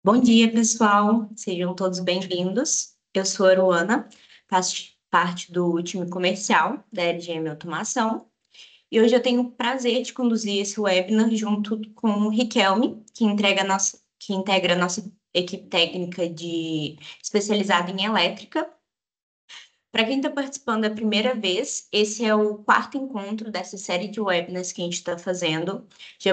Bom dia, pessoal. Sejam todos bem-vindos. Eu sou a Ruana, faço parte do time comercial da LGM Automação e hoje eu tenho o prazer de conduzir esse webinar junto com o Riquelme, que integra a nossa equipe técnica especializada em elétrica. Para quem está participando da primeira vez, esse é o quarto encontro dessa série de webinars que a gente está fazendo. Já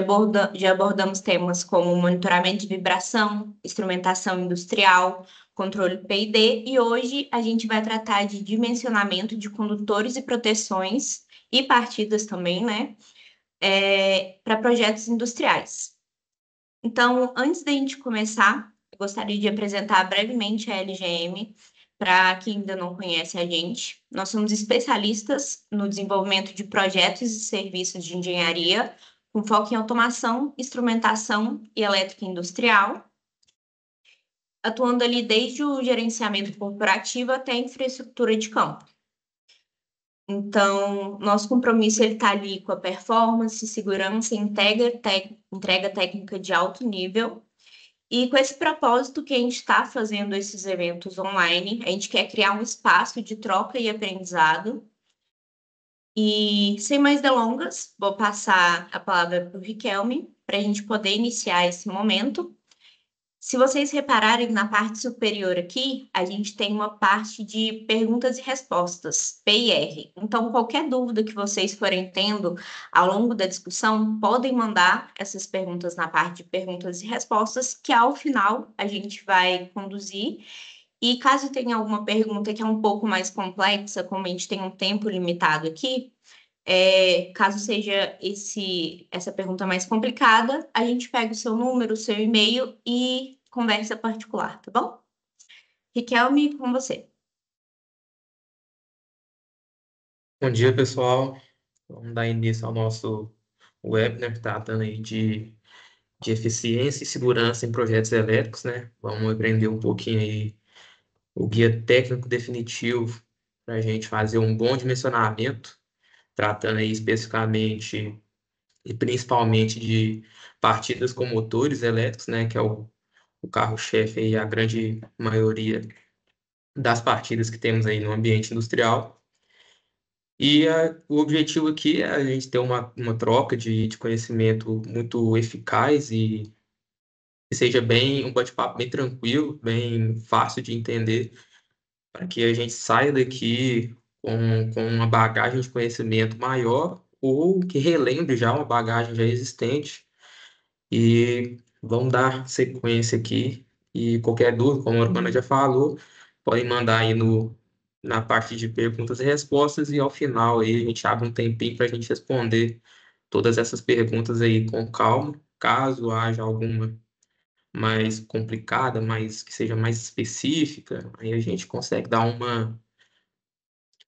abordamos temas como monitoramento de vibração, instrumentação industrial, controle PID, e hoje a gente vai tratar de dimensionamento de condutores e proteções e partidas também, né? Para projetos industriais. Então, antes da gente começar, eu gostaria de apresentar brevemente a LGM para quem ainda não conhece a gente. Nós somos especialistas no desenvolvimento de projetos e serviços de engenharia, com foco em automação, instrumentação e elétrica industrial, atuando ali desde o gerenciamento corporativo até a infraestrutura de campo. Então, nosso compromisso ele está ali com a performance, segurança e entrega técnica de alto nível. E com esse propósito que a gente está fazendo esses eventos online, a gente quer criar um espaço de troca e aprendizado. E sem mais delongas, vou passar a palavra para o Riquelme para a gente poder iniciar esse momento. Se vocês repararem na parte superior aqui, a gente tem uma parte de perguntas e respostas, PIR. Então, qualquer dúvida que vocês forem tendo ao longo da discussão, podem mandar essas perguntas na parte de perguntas e respostas, que ao final a gente vai conduzir. E caso tenha alguma pergunta que é um pouco mais complexa, como a gente tem um tempo limitado aqui, caso seja essa pergunta mais complicada, a gente pega o seu número, o seu e-mail e conversa particular, tá bom? Riquelme, com você. Bom dia, pessoal. Vamos dar início ao nosso webinar, tratando aí de eficiência e segurança em projetos elétricos, né? Vamos aprender um pouquinho aí o guia técnico definitivo para a gente fazer um bom dimensionamento, tratando aí especificamente e principalmente de partidas com motores elétricos, né? Que é o carro-chefe aí, a grande maioria das partidas que temos aí no ambiente industrial. E o objetivo aqui é a gente ter uma troca de conhecimento muito eficaz e que seja bem um bate-papo bem tranquilo, bem fácil de entender, para que a gente saia daqui com uma bagagem de conhecimento maior ou que relembre já uma bagagem já existente. E vamos dar sequência aqui. E qualquer dúvida, como a Urbana já falou, podem mandar aí na parte de perguntas e respostas, e ao final aí a gente abre um tempinho para a gente responder todas essas perguntas aí com calma. Caso haja alguma mais complicada, mais que seja mais específica, aí a gente consegue dar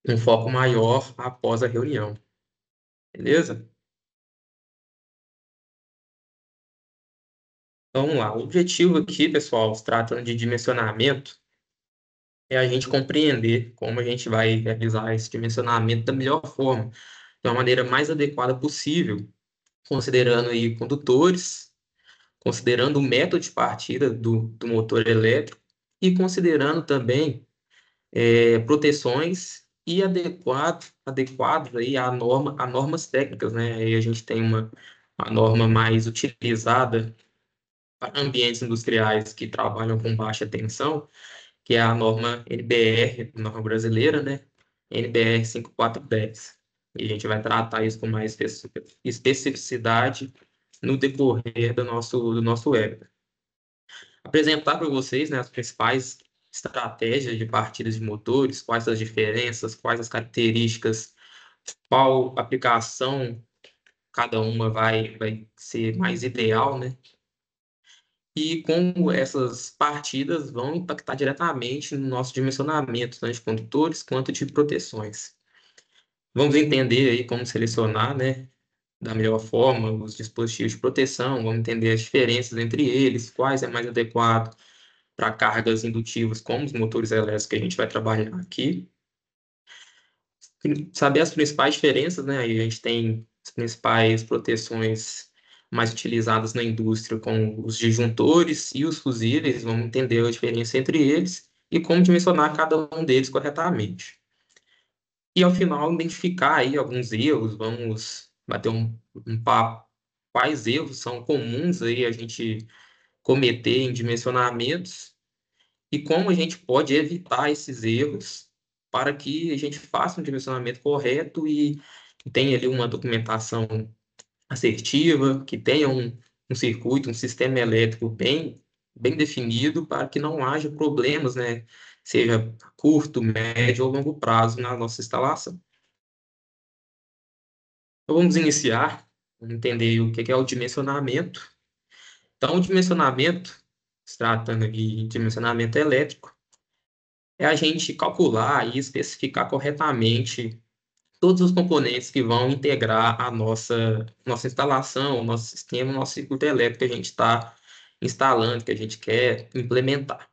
um foco maior após a reunião. Beleza? Vamos lá. O objetivo aqui, pessoal, se tratando de dimensionamento, é a gente compreender como a gente vai realizar esse dimensionamento da melhor forma, de uma maneira mais adequada possível, considerando aí condutores, considerando o método de partida do motor elétrico e considerando também proteções e adequados aí a normas técnicas, né? Aí a gente tem a norma mais utilizada para ambientes industriais que trabalham com baixa tensão, que é a norma NBR, norma brasileira, né? NBR 5410. E a gente vai tratar isso com mais especificidade no decorrer do nosso webinar. Apresentar para vocês, né, as principais estratégias de partidas de motores, quais as diferenças, quais as características, qual aplicação cada uma vai ser mais ideal, né? E como essas partidas vão impactar diretamente no nosso dimensionamento, tanto de condutores quanto de proteções. Vamos entender aí como selecionar, né, da melhor forma os dispositivos de proteção, vamos entender as diferenças entre eles, quais é mais adequado para cargas indutivas, como os motores elétricos que a gente vai trabalhar aqui. Saber as principais diferenças, né? Aí a gente tem as principais proteções mais utilizados na indústria, como os disjuntores e os fusíveis. Vamos entender a diferença entre eles e como dimensionar cada um deles corretamente. E, ao final, identificar aí alguns erros, vamos bater um papo. Quais erros são comuns aí a gente cometer em dimensionamentos e como a gente pode evitar esses erros para que a gente faça um dimensionamento correto e tenha ali uma documentação assertiva, que tenha um circuito, um sistema elétrico bem definido para que não haja problemas, né? Seja a curto, médio ou longo prazo na nossa instalação. Então, vamos iniciar, vamos entender o que é o dimensionamento. Então, o dimensionamento, se tratando de dimensionamento elétrico, é a gente calcular e especificar corretamente todos os componentes que vão integrar a nossa instalação, o nosso sistema, o nosso circuito elétrico que a gente está instalando, que a gente quer implementar.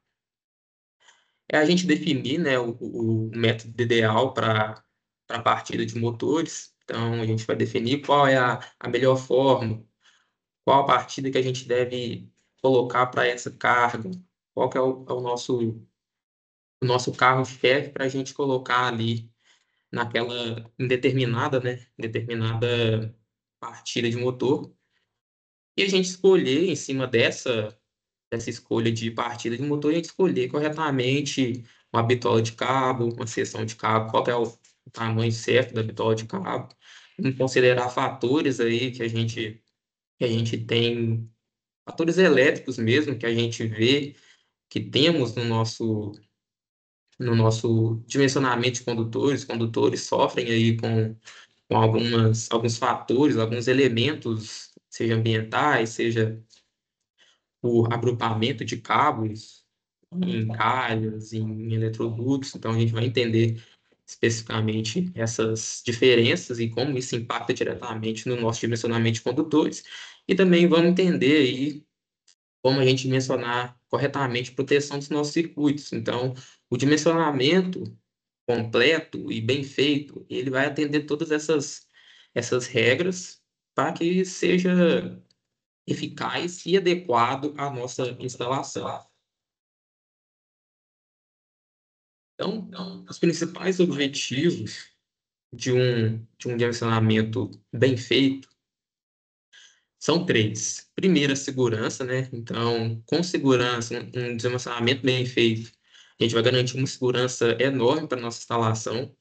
É a gente definir, né, o método ideal para a partida de motores. Então, a gente vai definir qual é a melhor forma, qual a partida que a gente deve colocar para essa carga, qual que é o nosso carro-chefe para a gente colocar ali naquela indeterminada, né, determinada partida de motor. E a gente escolher, em cima dessa escolha de partida de motor, a gente escolher corretamente uma bitola de cabo, uma seção de cabo, qual que é o tamanho certo da bitola de cabo, e considerar fatores aí que a gente tem, fatores elétricos mesmo, que a gente vê que temos no nosso dimensionamento de condutores. Condutores sofrem aí com alguns fatores, alguns elementos, seja ambientais, seja por agrupamento de cabos em calhas, em eletrodutos. Então, a gente vai entender especificamente essas diferenças e como isso impacta diretamente no nosso dimensionamento de condutores. E também vamos entender aí como a gente dimensionar corretamente a proteção dos nossos circuitos. Então, o dimensionamento completo e bem feito, ele vai atender todas essas regras para que seja eficaz e adequado à nossa instalação. Então, os principais objetivos de um dimensionamento bem feito são três. Primeiro, a segurança, né? Então, com segurança, um dimensionamento bem feito, a gente vai garantir uma segurança enorme para a nossa instalação.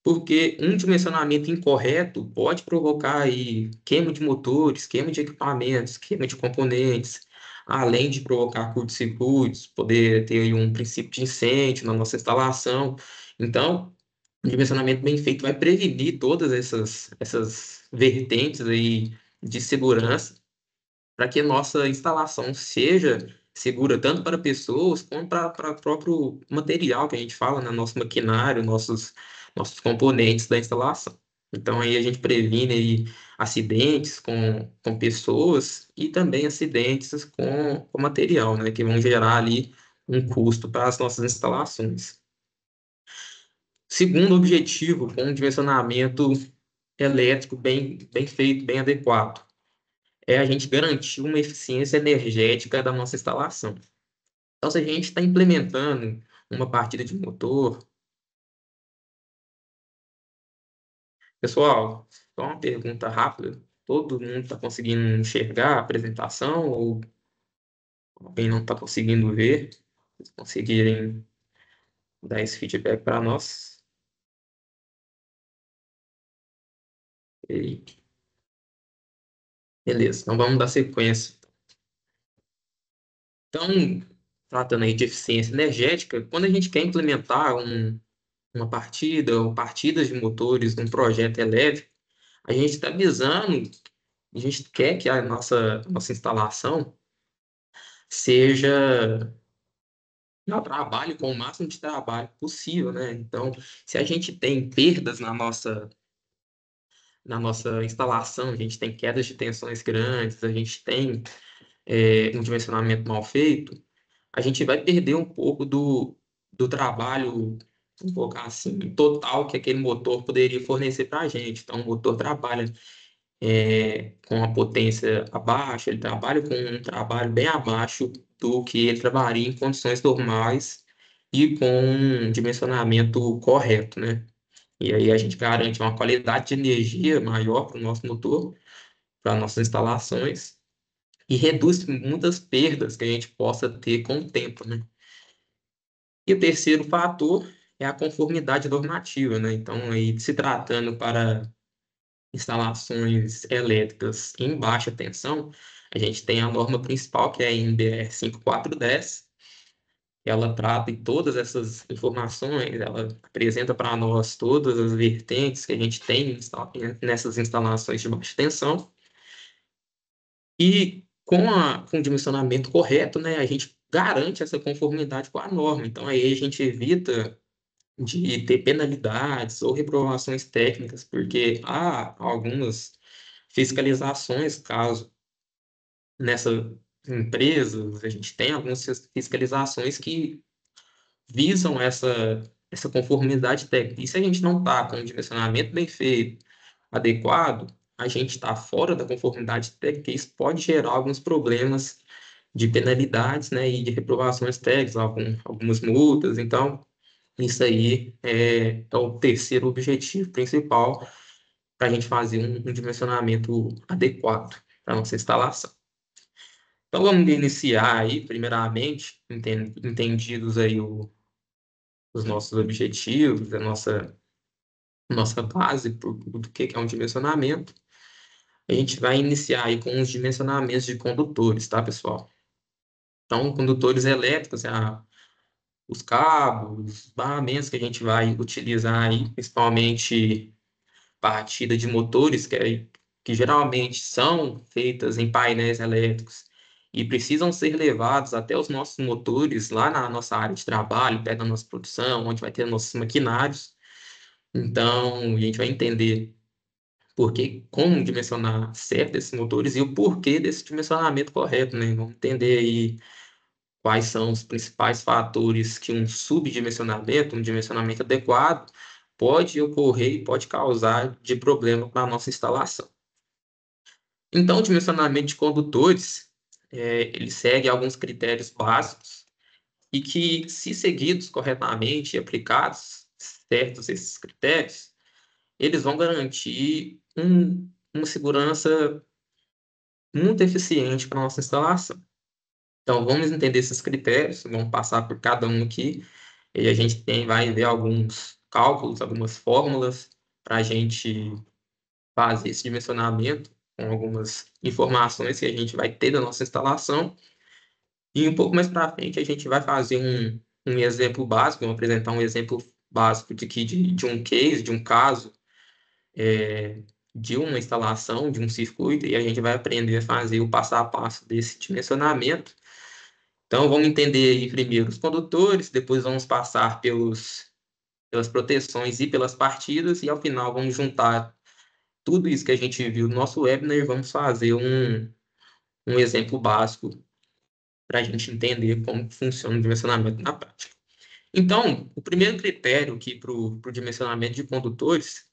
Porque um dimensionamento incorreto pode provocar aí queima de motores, queima de equipamentos, queima de componentes, além de provocar curtos-circuitos, poder ter aí um princípio de incêndio na nossa instalação. Então, um dimensionamento bem feito vai prevenir todas essas vertentes aí de segurança para que a nossa instalação seja segura tanto para pessoas como para o próprio material que a gente fala, né? Nosso maquinário, nossos componentes da instalação. Então, aí a gente previne aí acidentes com pessoas e também acidentes com material, né? Que vão gerar ali um custo para as nossas instalações. Segundo objetivo, com um dimensionamento elétrico bem feito, bem adequado, é a gente garantir uma eficiência energética da nossa instalação. Então, se a gente está implementando uma partida de motor, pessoal, só uma pergunta rápida: todo mundo está conseguindo enxergar a apresentação ou alguém não está conseguindo ver? Se conseguirem dar esse feedback para nós. E, beleza, então vamos dar sequência. Então, tratando aí de eficiência energética, quando a gente quer implementar uma partida ou partidas de motores num projeto elétrico, a gente está visando, a gente quer que a nossa instalação seja, ela trabalhe com o máximo de trabalho possível, né? Então, se a gente tem perdas na nossa instalação, a gente tem quedas de tensões grandes, a gente tem um dimensionamento mal feito, a gente vai perder um pouco do trabalho, vamos colocar assim, total que aquele motor poderia fornecer para a gente. Então, o motor trabalha com a potência abaixo, ele trabalha com um trabalho bem abaixo do que ele trabalharia em condições normais e com um dimensionamento correto, né? E aí a gente garante uma qualidade de energia maior para o nosso motor, para nossas instalações, e reduz muitas perdas que a gente possa ter com o tempo, né? E o terceiro fator é a conformidade normativa, né? Então, aí, se tratando para instalações elétricas em baixa tensão, a gente tem a norma principal, que é a NBR 5410. Ela trata de todas essas informações, ela apresenta para nós todas as vertentes que a gente tem nessas instalações de baixa tensão. E com o dimensionamento correto, né, a gente garante essa conformidade com a norma. Então, aí a gente evita de ter penalidades ou reprovações técnicas, porque há algumas fiscalizações, caso nessas empresas, a gente tem algumas fiscalizações que visam essa conformidade técnica. E se a gente não está com o dimensionamento bem feito, adequado, a gente está fora da conformidade técnica e isso pode gerar alguns problemas de penalidades, né, e de reprovações técnicas, algumas multas. Então, isso aí é o terceiro objetivo principal para a gente fazer um dimensionamento adequado para a nossa instalação. Então, vamos iniciar aí, primeiramente, entendidos aí os nossos objetivos, a nossa base do que é um dimensionamento. A gente vai iniciar aí com os dimensionamentos de condutores, tá, pessoal? Então, condutores elétricos, os cabos, os barramentos que a gente vai utilizar aí, principalmente partida de motores, que geralmente são feitas em painéis elétricos e precisam ser levados até os nossos motores lá na nossa área de trabalho, perto da nossa produção, onde vai ter nossos maquinários. Então, a gente vai entender como dimensionar certo esses motores e o porquê desse dimensionamento correto, né? Vamos entender aí quais são os principais fatores que um subdimensionamento, um dimensionamento adequado, pode ocorrer e pode causar de problema para a nossa instalação. Então, o dimensionamento de condutores, ele segue alguns critérios básicos e que, se seguidos corretamente e aplicados certos esses critérios, eles vão garantir uma segurança muito eficiente para a nossa instalação. Então, vamos entender esses critérios, vamos passar por cada um aqui, e a gente vai ver alguns cálculos, algumas fórmulas para a gente fazer esse dimensionamento com algumas informações que a gente vai ter da nossa instalação. E um pouco mais para frente a gente vai fazer um exemplo básico, vamos apresentar um exemplo básico de um case, de um caso, de uma instalação, de um circuito, e a gente vai aprender a fazer o passo a passo desse dimensionamento. Então, vamos entender aí primeiro os condutores, depois vamos passar pelas proteções e pelas partidas, e ao final vamos juntar tudo isso que a gente viu no nosso webinar e vamos fazer um exemplo básico para a gente entender como funciona o dimensionamento na prática. Então, o primeiro critério aqui para o dimensionamento de condutores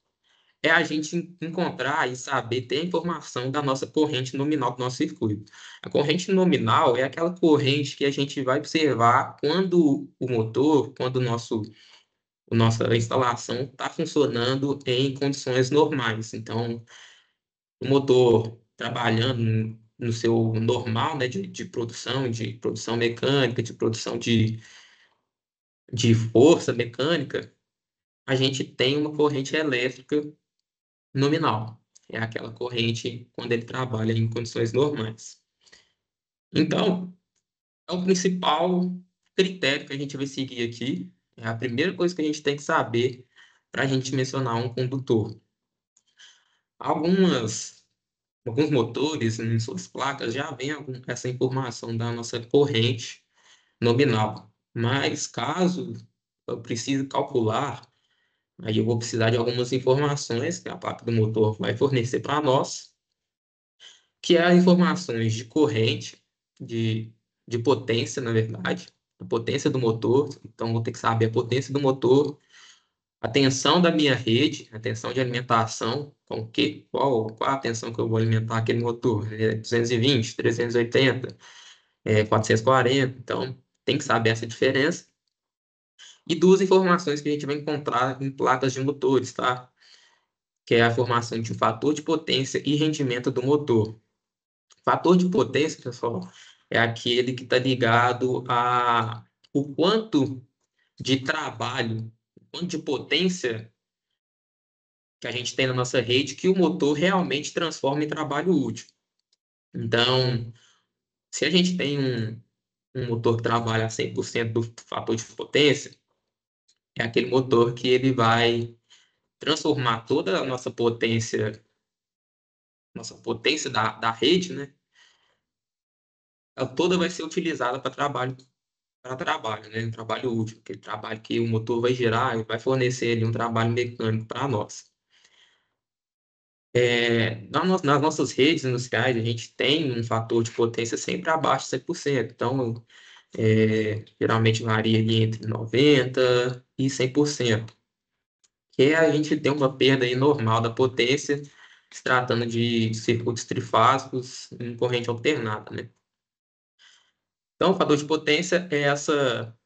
é a gente encontrar e saber ter a informação da nossa corrente nominal do nosso circuito. A corrente nominal é aquela corrente que a gente vai observar quando o motor, quando nossa instalação está funcionando em condições normais. Então, o motor trabalhando no seu normal, né, de produção mecânica, de produção de força mecânica, a gente tem uma corrente elétrica nominal. É aquela corrente quando ele trabalha em condições normais. Então, é o principal critério que a gente vai seguir aqui. É a primeira coisa que a gente tem que saber para a gente mencionar um condutor. Alguns motores em suas placas já vem essa informação da nossa corrente nominal. Mas caso eu precise calcular, aí eu vou precisar de algumas informações que a placa do motor vai fornecer para nós, que é as informações de corrente, de, de potência, na verdade, a potência do motor. Então, vou ter que saber a potência do motor, a tensão da minha rede, a tensão de alimentação Qual a tensão que eu vou alimentar aquele motor? É 220, 380, 440. Então, tem que saber essa diferença. E duas informações que a gente vai encontrar em placas de motores, tá? Que é a formação de um fator de potência e rendimento do motor. Fator de potência, pessoal, é aquele que está ligado a o quanto de trabalho, o quanto de potência que a gente tem na nossa rede que o motor realmente transforma em trabalho útil. Então, se a gente tem um motor que trabalha a 100% do fator de potência, é aquele motor que ele vai transformar toda a nossa potência da rede, né? Ela toda vai ser utilizada para trabalho, né? Um trabalho útil, aquele trabalho que o motor vai gerar e vai fornecer ali um trabalho mecânico para nós. Nas nossas redes industriais, a gente tem um fator de potência sempre abaixo de 100%. Então, geralmente varia ali entre 90% e 100%. Que a gente tem uma perda aí normal da potência, se tratando de circuitos trifásicos em corrente alternada, né? Então, o fator de potência é essa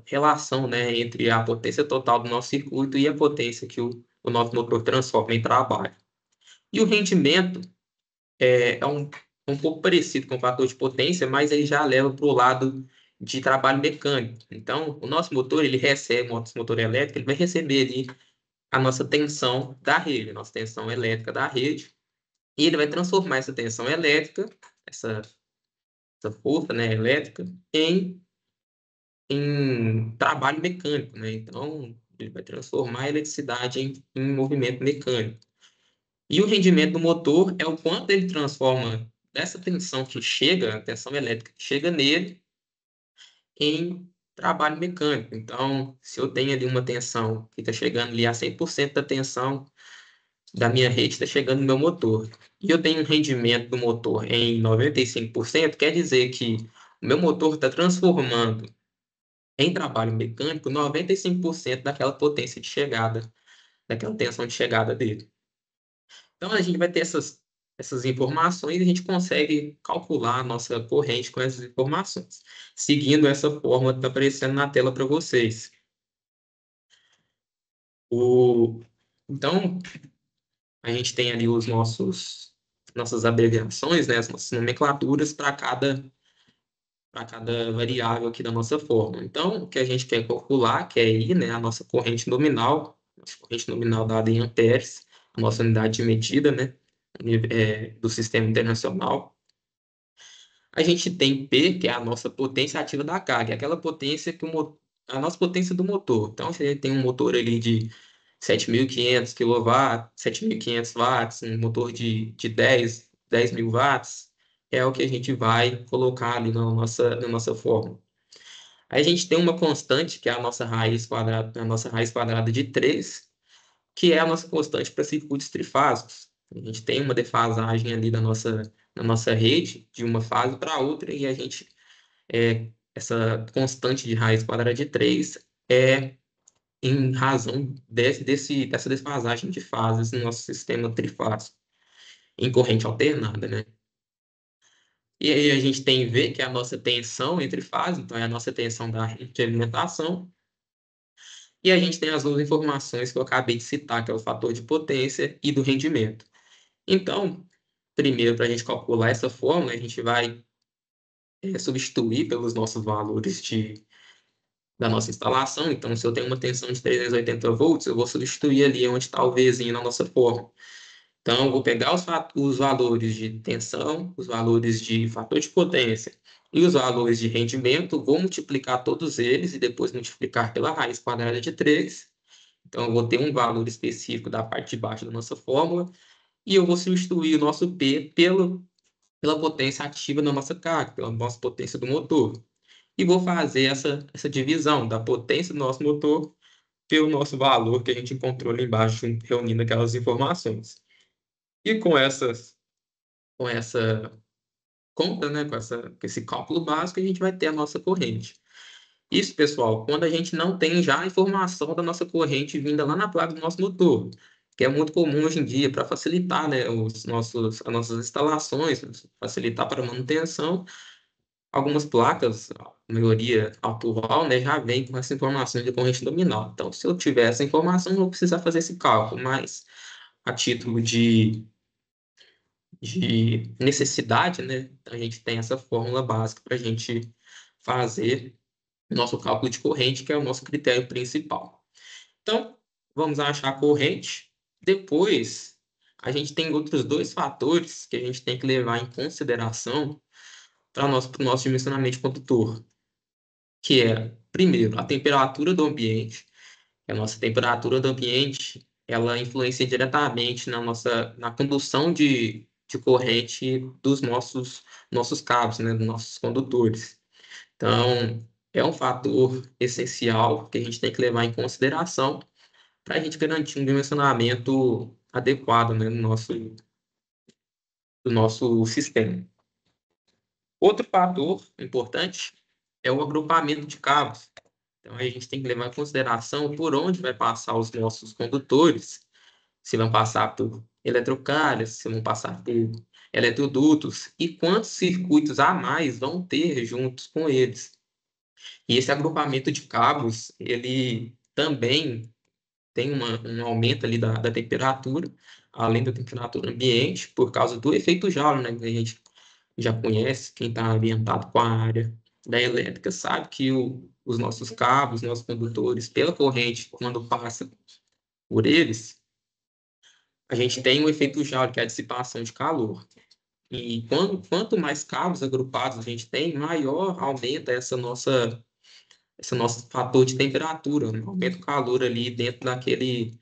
relação, né, entre a potência total do nosso circuito e a potência que o nosso motor transforma em trabalho. E o rendimento é um pouco parecido com o fator de potência, mas ele já leva para o lado de trabalho mecânico. Então, o nosso motor, ele recebe, o nosso motor elétrico, ele vai receber ali a nossa tensão da rede, a nossa tensão elétrica da rede, e ele vai transformar essa tensão elétrica, essa força, né, elétrica, em trabalho mecânico, né? Então, ele vai transformar a eletricidade em movimento mecânico. E o rendimento do motor é o quanto ele transforma dessa tensão que chega, a tensão elétrica que chega nele, em trabalho mecânico. Então, se eu tenho ali uma tensão que está chegando ali a 100% da tensão da minha rede, está chegando no meu motor, e eu tenho um rendimento do motor em 95%, quer dizer que o meu motor está transformando em trabalho mecânico 95% daquela potência de chegada, daquela tensão de chegada dele. Então, a gente vai ter essas informações e a gente consegue calcular a nossa corrente com essas informações, seguindo essa fórmula que está aparecendo na tela para vocês. Então, a gente tem ali nossas abreviações, né, as nossas nomenclaturas para cada variável aqui da nossa fórmula. Então, o que a gente quer calcular, que é I, né, a nossa corrente nominal dada em amperes, a nossa unidade de medida, né, do sistema internacional. A gente tem P, que é a nossa potência ativa da carga, é aquela potência a nossa potência do motor. Então, se a gente tem um motor ali de 7.500 kW, 7.500 watts, um motor de 10.000 watts, é o que a gente vai colocar ali na nossa fórmula. Aí a gente tem uma constante, que é a nossa raiz quadrada de 3, que é a nossa constante para circuitos trifásicos. A gente tem uma defasagem ali na nossa rede, de uma fase para outra, e essa constante de raiz quadrada de 3 é em razão dessa desfasagem de fases no nosso sistema trifásico, em corrente alternada, né? E aí a gente tem V, que é a nossa tensão entre fases, então é a nossa tensão da rede de alimentação. E a gente tem as duas informações que eu acabei de citar, que é o fator de potência e do rendimento. Então, primeiro, para a gente calcular essa fórmula, a gente vai substituir pelos nossos valores da nossa instalação. Então, se eu tenho uma tensão de 380 volts, eu vou substituir ali onde está o Vzinho na nossa fórmula. Então, eu vou pegar os valores de tensão, os valores de fator de potência e os valores de rendimento, vou multiplicar todos eles e depois multiplicar pela raiz quadrada de 3. Então, eu vou ter um valor específico da parte de baixo da nossa fórmula e eu vou substituir o nosso P pela potência ativa da nossa carga, pela nossa potência do motor. E vou fazer essa divisão da potência do nosso motor pelo nosso valor que a gente encontrou ali embaixo, reunindo aquelas informações. E com essa conta, né, com esse cálculo básico, a gente vai ter a nossa corrente. Isso, pessoal, quando a gente não tem já a informação da nossa corrente vinda lá na placa do nosso motor. que é muito comum hoje em dia para facilitar, né, as nossas instalações, facilitar para a manutenção. Algumas placas, a maioria atual, né, já vem com essa informação de corrente nominal. Então, se eu tiver essa informação, não vou precisar fazer esse cálculo, mas a título de necessidade, né, a gente tem essa fórmula básica para a gente fazer o nosso cálculo de corrente, que é o nosso critério principal. Então, vamos achar a corrente. Depois, a gente tem outros dois fatores que a gente tem que levar em consideração para o nosso dimensionamento de condutor, que é, primeiro, a temperatura do ambiente. A nossa temperatura do ambiente, ela influencia diretamente na condução de corrente dos nossos cabos, né, dos nossos condutores. Então, é um fator essencial que a gente tem que levar em consideração para a gente garantir um dimensionamento adequado, né, do nosso sistema. Outro fator importante é o agrupamento de cabos. Então, a gente tem que levar em consideração por onde vai passar os nossos condutores, se vão passar por eletrocalhas, se vão passar por eletrodutos e quantos circuitos a mais vão ter juntos com eles. E esse agrupamento de cabos, ele também tem um aumento ali da temperatura, além da temperatura ambiente, por causa do efeito Joule, né? Que a gente já conhece, quem está ambientado com a área da elétrica sabe que os nossos cabos, nossos condutores, pela corrente, quando passa por eles, a gente tem o efeito Joule, que é a dissipação de calor. E quanto mais cabos agrupados a gente tem, maior aumenta esse nosso fator de temperatura, né? Aumenta o calor ali dentro daquele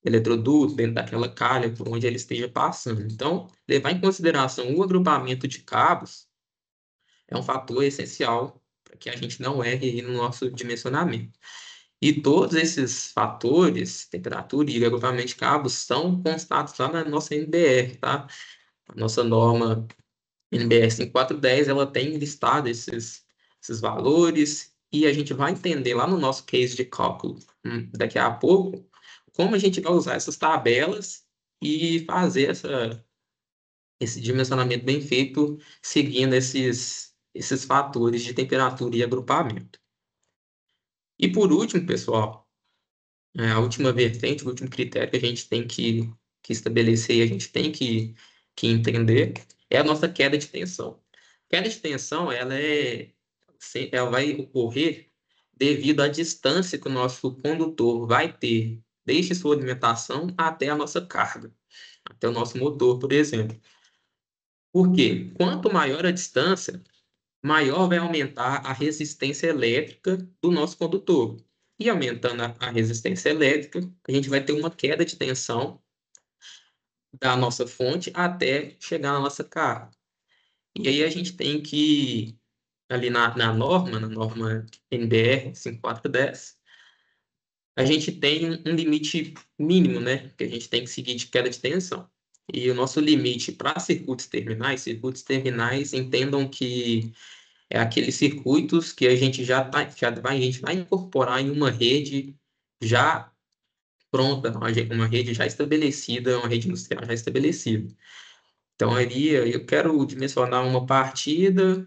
eletroduto, dentro daquela calha por onde ele esteja passando. Então, levar em consideração o agrupamento de cabos é um fator essencial para que a gente não erre aí no nosso dimensionamento. E todos esses fatores, temperatura e agrupamento de cabos, são constados lá na nossa NBR, tá? A nossa norma NBR 5410, ela tem listado esses valores e a gente vai entender lá no nosso case de cálculo, daqui a pouco, como a gente vai usar essas tabelas e fazer esse dimensionamento bem feito seguindo esses fatores de temperatura e agrupamento. E por último, pessoal, a última vertente, o último critério que a gente tem que estabelecer e a gente tem que entender é a nossa queda de tensão. Queda de tensão, ela vai ocorrer devido à distância que o nosso condutor vai ter desde sua alimentação até a nossa carga, até o nosso motor, por exemplo. Por quê? Quanto maior a distância, maior vai aumentar a resistência elétrica do nosso condutor. E aumentando a resistência elétrica, a gente vai ter uma queda de tensão da nossa fonte até chegar na nossa carga. E aí a gente tem que, ali na norma NBR 5410, a gente tem um limite mínimo, né, que a gente tem que seguir de queda de tensão. E o nosso limite para circuitos terminais, entendam que é aqueles circuitos que a gente a gente vai incorporar em uma rede já pronta, uma rede já estabelecida, uma rede industrial já estabelecida. Então, ali eu quero dimensionar uma partida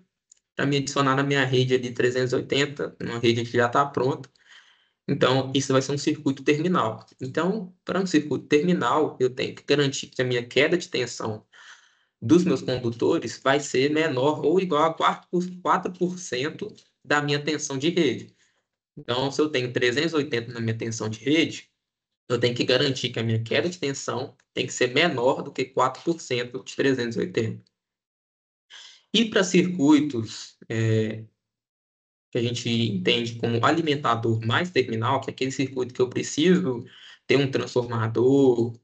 para me adicionar na minha rede ali 380, uma rede que já está pronta. Então, isso vai ser um circuito terminal. Então, para um circuito terminal, eu tenho que garantir que a minha queda de tensão dos meus condutores vai ser menor ou igual a 4% da minha tensão de rede. Então, se eu tenho 380 na minha tensão de rede, eu tenho que garantir que a minha queda de tensão tem que ser menor do que 4% de 380. E para circuitos que a gente entende como alimentador mais terminal, que é aquele circuito que eu preciso ter um transformador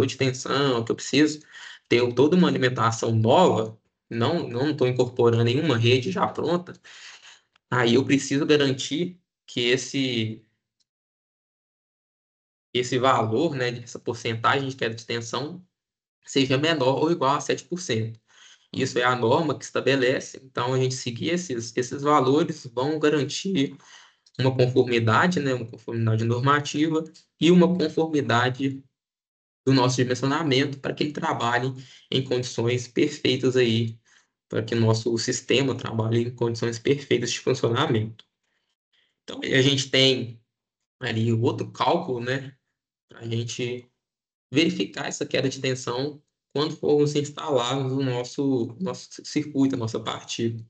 de tensão, que eu preciso ter toda uma alimentação nova, não estou incorporando nenhuma rede já pronta, aí eu preciso garantir que esse valor, né, essa porcentagem de queda de tensão seja menor ou igual a 7%. Isso é a norma que estabelece, então a gente seguir esses valores vão garantir uma conformidade, né, uma conformidade normativa e uma conformidade do nosso dimensionamento para que ele trabalhe em condições perfeitas aí, para que o nosso sistema trabalhe em condições perfeitas de funcionamento. Então, a gente tem ali outro cálculo, né, para a gente verificar essa queda de tensão quando formos instalar o nosso circuito, a nossa partida.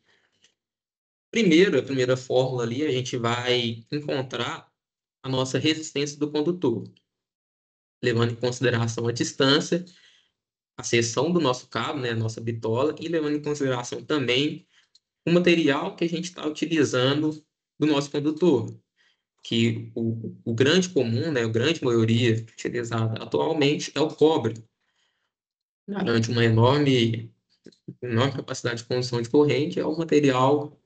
Primeiro, a primeira fórmula ali, a gente vai encontrar a nossa resistência do condutor, levando em consideração a distância, a seção do nosso cabo, né, a nossa bitola, e levando em consideração também o material que a gente está utilizando do nosso condutor, que o grande comum, né, a grande maioria utilizada atualmente é o cobre. Garante uma enorme capacidade de condução de corrente, é o material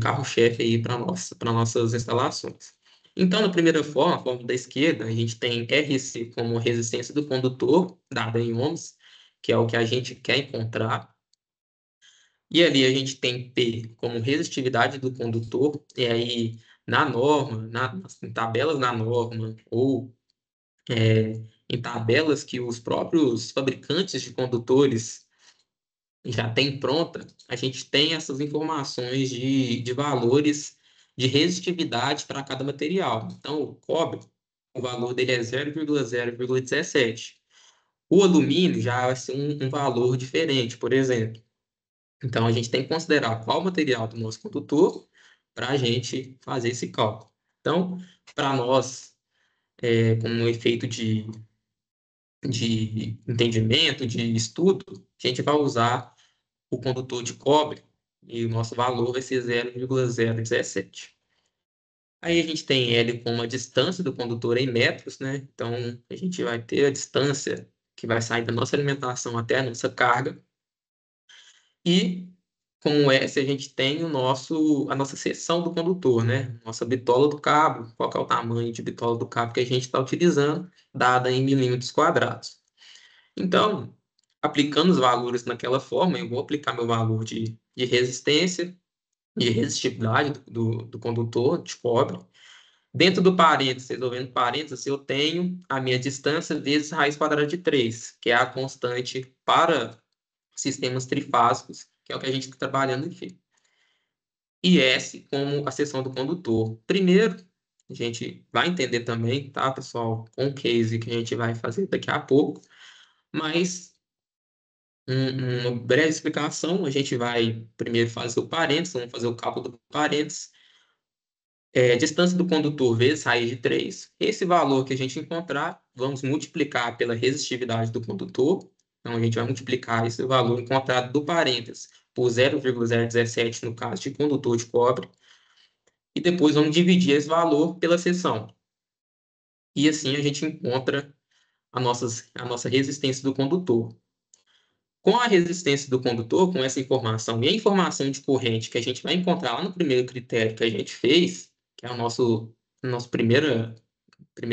carro-chefe aí para nossas instalações. Então, na primeira forma, a forma da esquerda, a gente tem RC como resistência do condutor, dada em ohms, que é o que a gente quer encontrar. E ali a gente tem P como resistividade do condutor, e aí na norma, em tabelas na norma, ou em tabelas que os próprios fabricantes de condutores já têm pronta, a gente tem essas informações de valores de resistividade para cada material. Então, o cobre, o valor dele é 0,0,17. O alumínio já vai ser um valor diferente, por exemplo. Então, a gente tem que considerar qual material do nosso condutor para a gente fazer esse cálculo. Então, para nós, como um efeito de entendimento, de estudo, a gente vai usar o condutor de cobre e o nosso valor vai ser 0,017. Aí a gente tem L como a distância do condutor em metros, né? Então, a gente vai ter a distância que vai sair da nossa alimentação até a nossa carga. E como S, a gente tem a nossa seção do condutor, né? Nossa bitola do cabo, qual que é o tamanho de bitola do cabo que a gente está utilizando, dada em milímetros quadrados. Então, aplicando os valores naquela forma, eu vou aplicar meu valor de resistência, de resistividade do condutor de cobre. Dentro do parênteses, resolvendo parênteses, eu tenho a minha distância vezes raiz quadrada de 3, que é a constante para sistemas trifásicos, que é o que a gente está trabalhando aqui. E S como a seção do condutor. Primeiro, a gente vai entender também, tá, pessoal, com o case que a gente vai fazer daqui a pouco, mas uma breve explicação, a gente vai primeiro fazer o parênteses, vamos fazer o cálculo do parênteses, distância do condutor vezes raiz de 3. Esse valor que a gente encontrar, vamos multiplicar pela resistividade do condutor. Então, a gente vai multiplicar esse valor encontrado do parênteses por 0,017 no caso de condutor de cobre. E depois vamos dividir esse valor pela seção. E assim a gente encontra a nossa resistência do condutor. Com a resistência do condutor, com essa informação e a informação de corrente que a gente vai encontrar lá no primeiro critério que a gente fez, que é a nossa primeira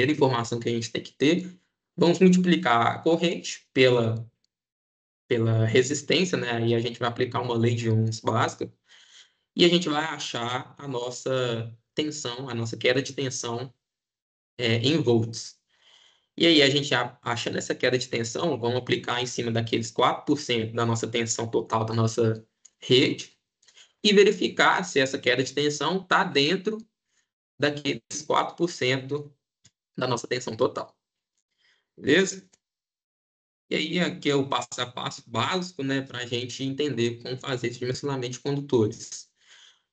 informação que a gente tem que ter, vamos multiplicar a corrente pela resistência, né? E a gente vai aplicar uma lei de ohms básica, e a gente vai achar a nossa tensão, a nossa queda de tensão em volts. E aí, a gente achando essa queda de tensão, vamos aplicar em cima daqueles 4% da nossa tensão total da nossa rede e verificar se essa queda de tensão está dentro daqueles 4% da nossa tensão total. Beleza? E aí, aqui é o passo a passo básico, né, para a gente entender como fazer esse dimensionamento de condutores.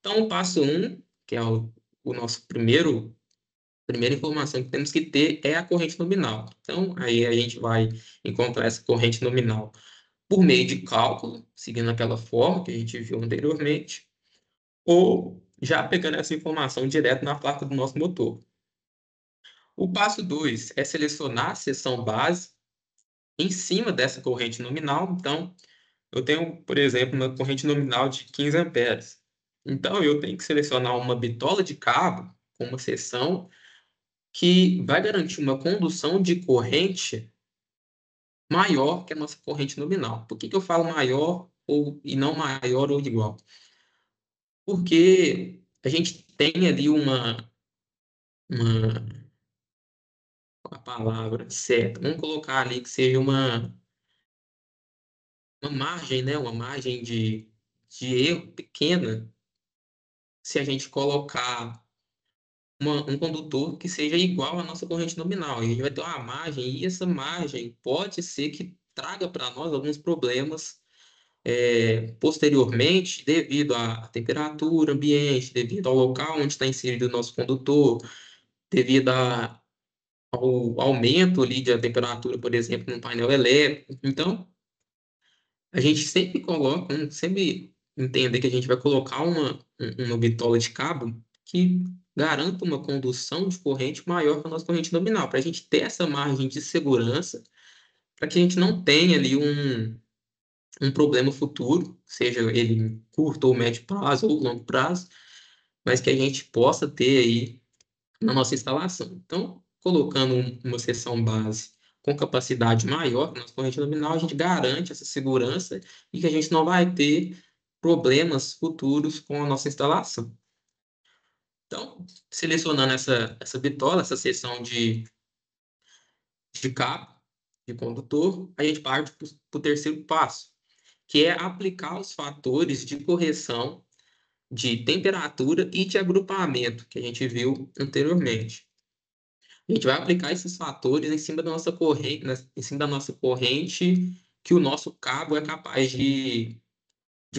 Então, o passo 1, que é o nosso primeira informação que temos que ter é a corrente nominal. Então, aí a gente vai encontrar essa corrente nominal por meio de cálculo, seguindo aquela forma que a gente viu anteriormente, ou já pegando essa informação direto na placa do nosso motor. O passo 2 é selecionar a seção base em cima dessa corrente nominal. Então, eu tenho, por exemplo, uma corrente nominal de 15 amperes. Então, eu tenho que selecionar uma bitola de cabo com uma seção que vai garantir uma condução de corrente maior que a nossa corrente nominal. Por que que eu falo maior e não maior ou igual? Porque a gente tem ali uma a palavra certa? Vamos colocar ali que seja uma margem, né? Uma margem de erro pequena se a gente colocar um condutor que seja igual à nossa corrente nominal. A gente vai ter uma margem, e essa margem pode ser que traga para nós alguns problemas posteriormente, devido à temperatura ambiente, devido ao local onde está inserido o nosso condutor, devido ao aumento ali de temperatura, por exemplo, no painel elétrico. Então, a gente sempre coloca, sempre entender que a gente vai colocar uma bitola de cabo que garanta uma condução de corrente maior que a nossa corrente nominal, para a gente ter essa margem de segurança, para que a gente não tenha ali um problema futuro, seja ele em curto ou médio prazo ou longo prazo, mas que a gente possa ter aí na nossa instalação. Então, colocando uma seção base com capacidade maior que a nossa corrente nominal, a gente garante essa segurança e que a gente não vai ter problemas futuros com a nossa instalação. Então, selecionando essa bitola, essa seção de cabo, de condutor, a gente parte para o terceiro passo, que é aplicar os fatores de correção de temperatura e de agrupamento que a gente viu anteriormente. A gente vai aplicar esses fatores em cima da nossa corrente, em cima da nossa corrente que o nosso cabo é capaz de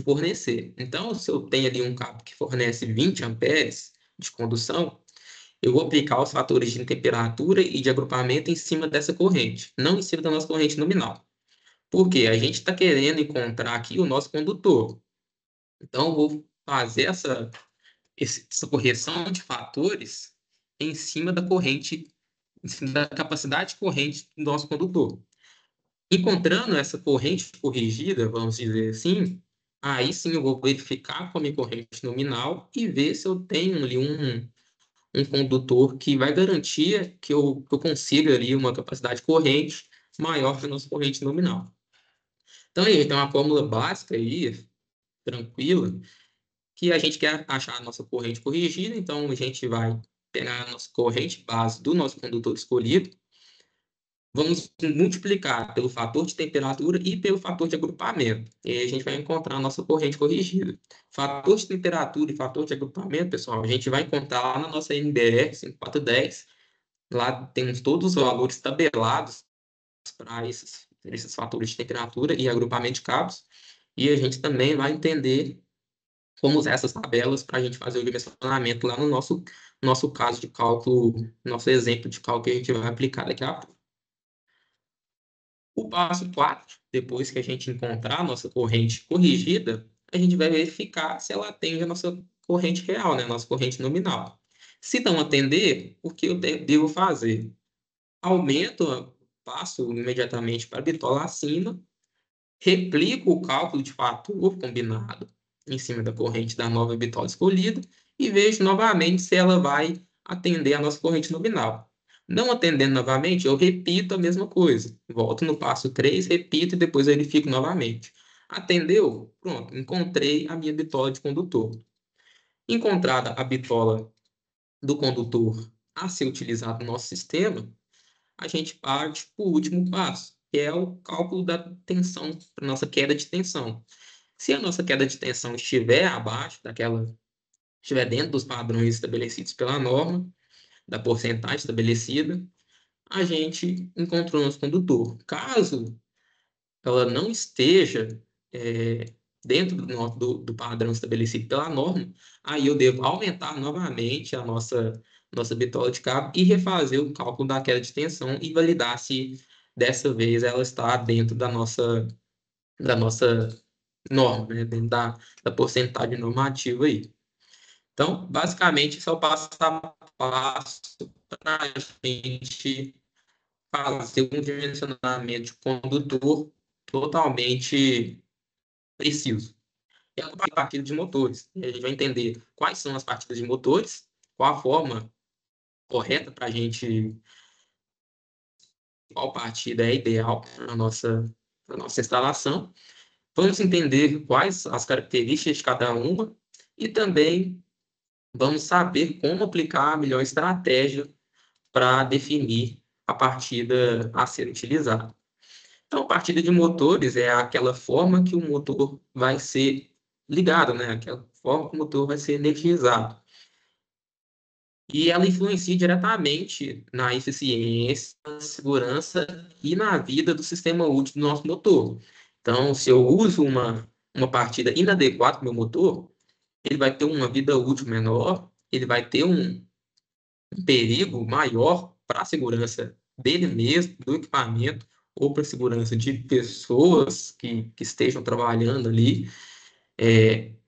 fornecer. Então, se eu tenho ali um cabo que fornece 20 amperes de condução, eu vou aplicar os fatores de temperatura e de agrupamento em cima dessa corrente, não em cima da nossa corrente nominal. Por quê? A gente está querendo encontrar aqui o nosso condutor. Então, eu vou fazer essa correção de fatores em cima da corrente, em cima da capacidade corrente do nosso condutor. Encontrando essa corrente corrigida, vamos dizer assim, aí sim eu vou verificar com a minha corrente nominal e ver se eu tenho ali um condutor que vai garantir que eu consiga ali uma capacidade corrente maior que a nossa corrente nominal. Então, aí, tem uma fórmula básica aí, tranquila, que a gente quer achar a nossa corrente corrigida, então a gente vai pegar a nossa corrente base do nosso condutor escolhido, vamos multiplicar pelo fator de temperatura e pelo fator de agrupamento. E aí a gente vai encontrar a nossa corrente corrigida. Fator de temperatura e fator de agrupamento, pessoal, a gente vai encontrar lá na nossa NBR 5410. Lá temos todos os valores tabelados para esses fatores de temperatura e agrupamento de cabos. E a gente também vai entender como usar essas tabelas para a gente fazer o dimensionamento lá no nosso caso de cálculo, nosso exemplo de cálculo que a gente vai aplicar daqui a pouco. O passo 4, depois que a gente encontrar a nossa corrente corrigida, a gente vai verificar se ela atende a nossa corrente real, né? A nossa corrente nominal. Se não atender, o que eu devo fazer? Aumento, passo imediatamente para a bitola acima, replico o cálculo de fator combinado em cima da corrente da nova bitola escolhida e vejo novamente se ela vai atender a nossa corrente nominal. Não atendendo novamente, eu repito a mesma coisa. Volto no passo 3, repito e depois verifico novamente. Atendeu? Pronto, encontrei a minha bitola de condutor. Encontrada a bitola do condutor a ser utilizado no nosso sistema, a gente parte para o último passo, que é o cálculo da tensão, para nossa queda de tensão. Se a nossa queda de tensão estiver abaixo estiver dentro dos padrões estabelecidos pela norma, da porcentagem estabelecida, a gente encontrou nosso condutor. Caso ela não esteja dentro do padrão estabelecido pela norma, aí eu devo aumentar novamente a nossa bitola de cabo e refazer o cálculo da queda de tensão e validar se dessa vez ela está dentro da nossa norma, né? Dentro da porcentagem normativa aí. Então, basicamente, esse é o passo a passo para a gente fazer um dimensionamento de condutor totalmente preciso. E a partida de motores. E a gente vai entender quais são as partidas de motores, qual a forma correta para a gente, qual partida é ideal para a nossa instalação. Vamos entender quais as características de cada uma e também vamos saber como aplicar a melhor estratégia para definir a partida a ser utilizada. Então, a partida de motores é aquela forma que o motor vai ser ligado, né? Aquela forma que o motor vai ser energizado. E ela influencia diretamente na eficiência, na segurança e na vida do sistema útil do nosso motor. Então, se eu uso uma partida inadequada para o meu motor, ele vai ter uma vida útil menor, ele vai ter um perigo maior para a segurança dele mesmo, do equipamento, ou para a segurança de pessoas que estejam trabalhando ali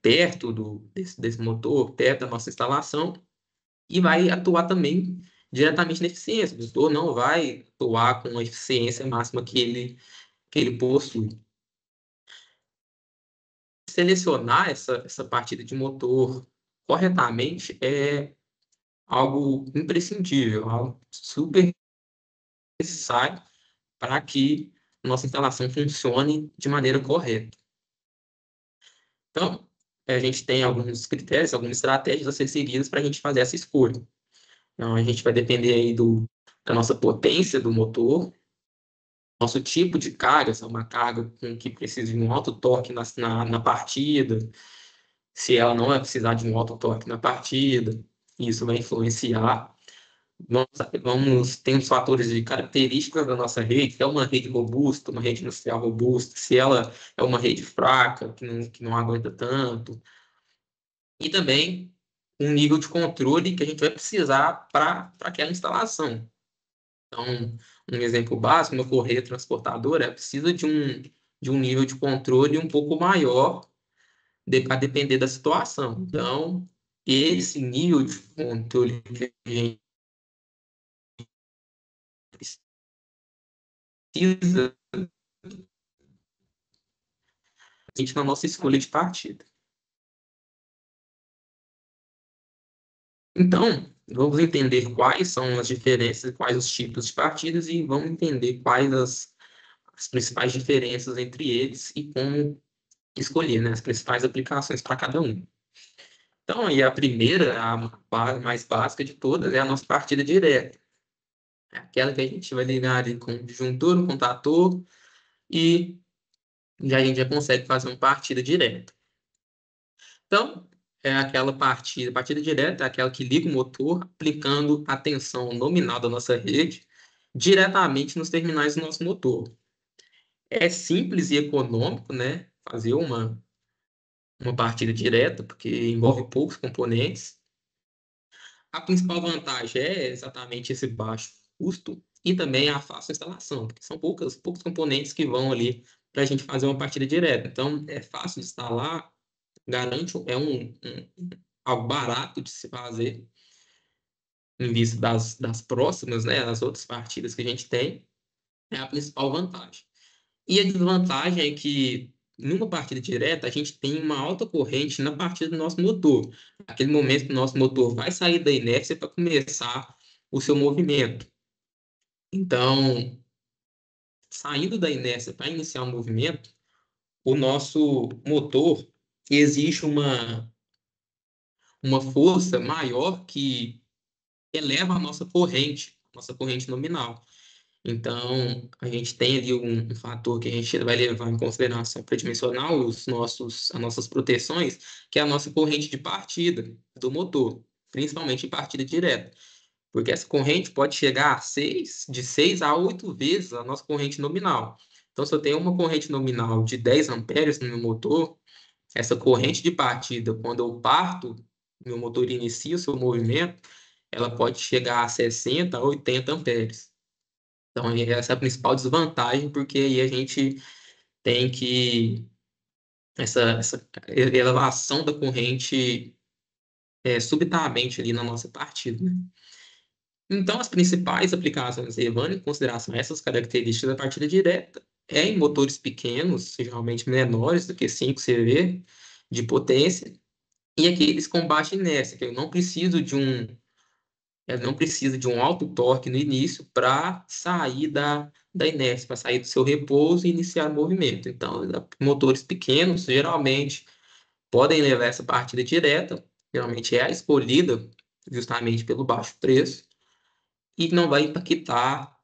perto desse motor, perto da nossa instalação, e vai atuar também diretamente na eficiência. O motor não vai atuar com a eficiência máxima que ele possui. Selecionar essa partida de motor corretamente é algo imprescindível, algo super necessário para que nossa instalação funcione de maneira correta. Então, a gente tem alguns critérios, algumas estratégias a ser seguidas para a gente fazer essa escolha. Então, a gente vai depender aí da nossa potência do motor, nosso tipo de carga, se é uma carga que precisa de um alto torque na partida, se ela não vai precisar de um alto torque na partida, isso vai influenciar. Tem os fatores de características da nossa rede, se é uma rede robusta, uma rede industrial robusta, se ela é uma rede fraca, que não aguenta tanto, e também um nível de controle que a gente vai precisar para aquela instalação. Então, um exemplo básico, uma correia transportadora precisa de um nível de controle um pouco maior a depender da situação. Então, esse nível de controle que a gente precisa na nossa escolha de partida. Então, vamos entender quais são as diferenças, quais os tipos de partidas e vamos entender quais as principais diferenças entre eles e como escolher, né, as principais aplicações para cada um. Então, aí a primeira, mais básica de todas, é a nossa partida direta. É aquela que a gente vai ligar ali com o disjuntor, o contator, e já a gente já consegue fazer uma partida direta. Então, é aquela partida direta é aquela que liga o motor, aplicando a tensão nominal da nossa rede diretamente nos terminais do nosso motor. É simples e econômico, né, fazer uma partida direta, porque envolve poucos componentes. A principal vantagem é exatamente esse baixo custo e também a fácil instalação, porque são poucos componentes que vão ali para a gente fazer uma partida direta. Então, é fácil de instalar, garante, algo barato de se fazer em vista das próximas, né, as outras partidas que a gente tem, é a principal vantagem. E a desvantagem é que, numa partida direta, a gente tem uma alta corrente na partida do nosso motor. Aquele momento que o nosso motor vai sair da inércia para começar o seu movimento. Então, saindo da inércia para iniciar o movimento, o nosso motor exige uma força maior que eleva a nossa corrente nominal. Então, a gente tem ali um fator que a gente vai levar em consideração para dimensionar as nossas proteções, que é a nossa corrente de partida do motor, principalmente em partida direta. Porque essa corrente pode chegar de 6 a 8 vezes a nossa corrente nominal. Então, se eu tenho uma corrente nominal de 10 amperes no meu motor, essa corrente de partida, quando eu parto, meu motor inicia o seu movimento, ela pode chegar a 60 a 80 amperes. Então, essa é a principal desvantagem, porque aí a gente tem que. Essa elevação da corrente subitamente ali na nossa partida, né? Então, as principais aplicações, levando em consideração essas características da partida direta, é em motores pequenos, geralmente menores do que 5 CV de potência, e aqueles com baixa inércia, que eu não preciso de um alto torque no início para sair da inércia, para sair do seu repouso e iniciar o movimento. Então, motores pequenos, geralmente, podem levar essa partida direta, geralmente é a escolhida justamente pelo baixo preço, e não vai impactar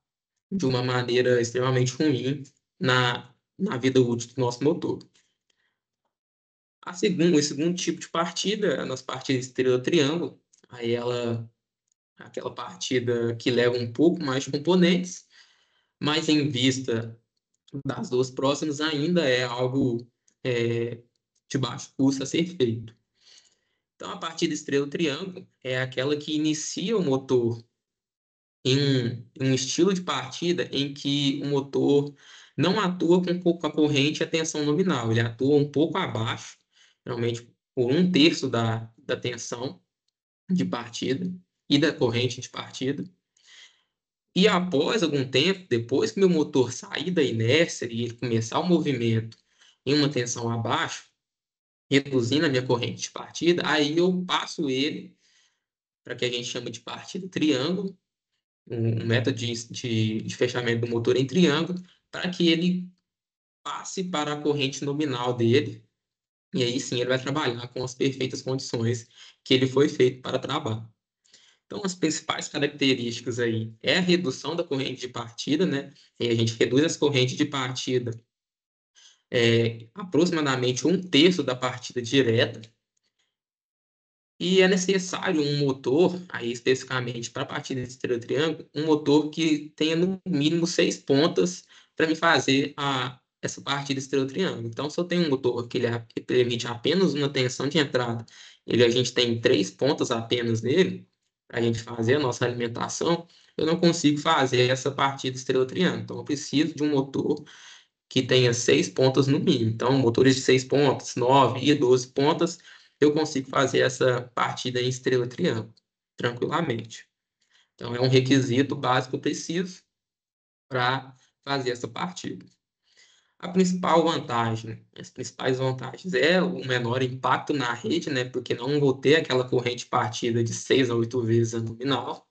de uma maneira extremamente ruim na vida útil do nosso motor. O segundo tipo de partida é a nossa partida estrela-triângulo. Aí ela aquela partida que leva um pouco mais de componentes, mas em vista das duas próximas ainda é algo é, de baixo custo a ser feito. Então, a partida estrela-triângulo é aquela que inicia o motor em um estilo de partida em que o motor não atua com a corrente e a tensão nominal, ele atua um pouco abaixo, realmente por um terço da tensão de partida e da corrente de partida. E após algum tempo, depois que meu motor sair da inércia e ele começar o movimento em uma tensão abaixo, reduzindo a minha corrente de partida, aí eu passo ele para que a gente chama de partida triângulo, um método de fechamento do motor em triângulo, para que ele passe para a corrente nominal dele, e aí sim ele vai trabalhar com as perfeitas condições que ele foi feito para trabalhar. Então, as principais características aí é a redução da corrente de partida, né? E a gente reduz as correntes de partida aproximadamente um terço da partida direta. E é necessário um motor, aí especificamente para a partida de estrela-triângulo, um motor que tenha no mínimo 6 pontas para me fazer essa partida estrela-triângulo. Então, se eu tenho um motor que permite apenas uma tensão de entrada, a gente tem 3 pontas apenas nele, para a gente fazer a nossa alimentação, eu não consigo fazer essa partida estrela-triângulo. Então, eu preciso de um motor que tenha 6 pontas no mínimo. Então, motores de 6 pontas, 9 e 12 pontas, eu consigo fazer essa partida em estrela-triângulo, tranquilamente. Então, é um requisito básico que eu preciso para fazer essa partida. A principal vantagem, as principais vantagens é o menor impacto na rede, né? Porque não vou ter aquela corrente de partida de 6 a 8 vezes a nominal.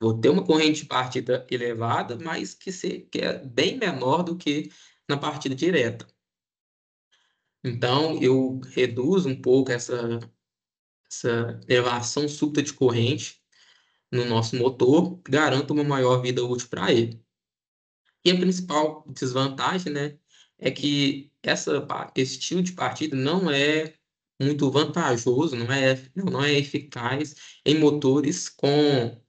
Vou ter uma corrente de partida elevada, mas que é bem menor do que na partida direta. Então, eu reduzo um pouco essa elevação súbita de corrente no nosso motor, garanto uma maior vida útil para ele. E a principal desvantagem, né, é que esse estilo de partida não é muito vantajoso, não é eficaz em motores com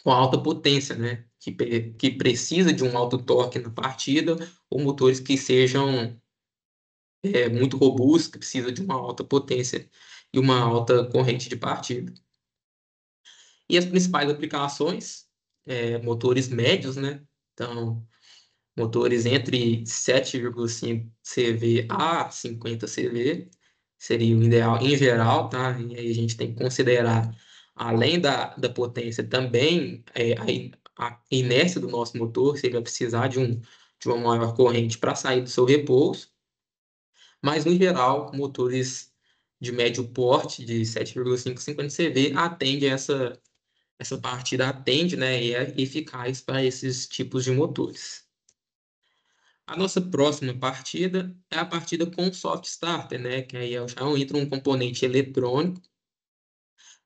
alta potência, né, que precisa de um alto torque na partida, ou motores que sejam muito robusto, que precisa de uma alta potência e uma alta corrente de partida. E as principais aplicações, motores médios, né? Então, motores entre 7,5 CV a 50 CV seria o ideal em geral, tá? E aí a gente tem que considerar, além da potência, também a inércia do nosso motor, se ele vai precisar de uma maior corrente para sair do seu repouso. Mas, no geral, motores de médio porte, de 7,5 a 50 CV, essa partida atende, né, e é eficaz para esses tipos de motores. A nossa próxima partida é a partida com soft starter, né, que aí já entra um componente eletrônico,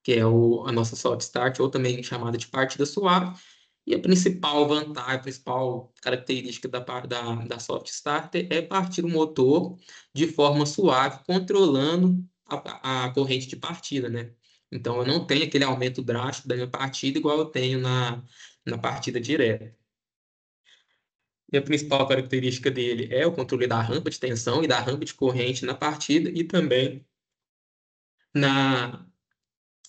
que é a nossa soft start, ou também chamada de partida suave. E a principal vantagem, a principal característica da soft starter é partir o motor de forma suave, controlando a corrente de partida, né? Então, eu não tenho aquele aumento drástico da minha partida igual eu tenho na partida direta. E a principal característica dele é o controle da rampa de tensão e da rampa de corrente na partida e também na,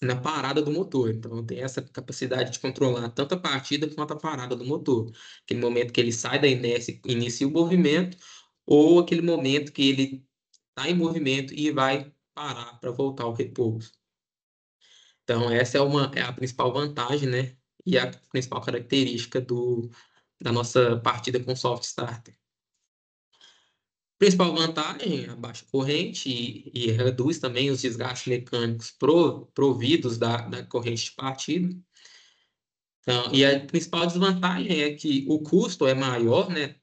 na parada do motor. Então, tem essa capacidade de controlar tanto a partida quanto a parada do motor. Aquele momento que ele sai da inércia e inicia o movimento, ou aquele momento que ele está em movimento e vai parar para voltar ao repouso. Então, essa é a principal vantagem, né? E a principal característica da nossa partida com soft starter. Principal vantagem, a baixa corrente e reduz também os desgastes mecânicos providos da corrente de partida. Então, e a principal desvantagem é que o custo é maior, né,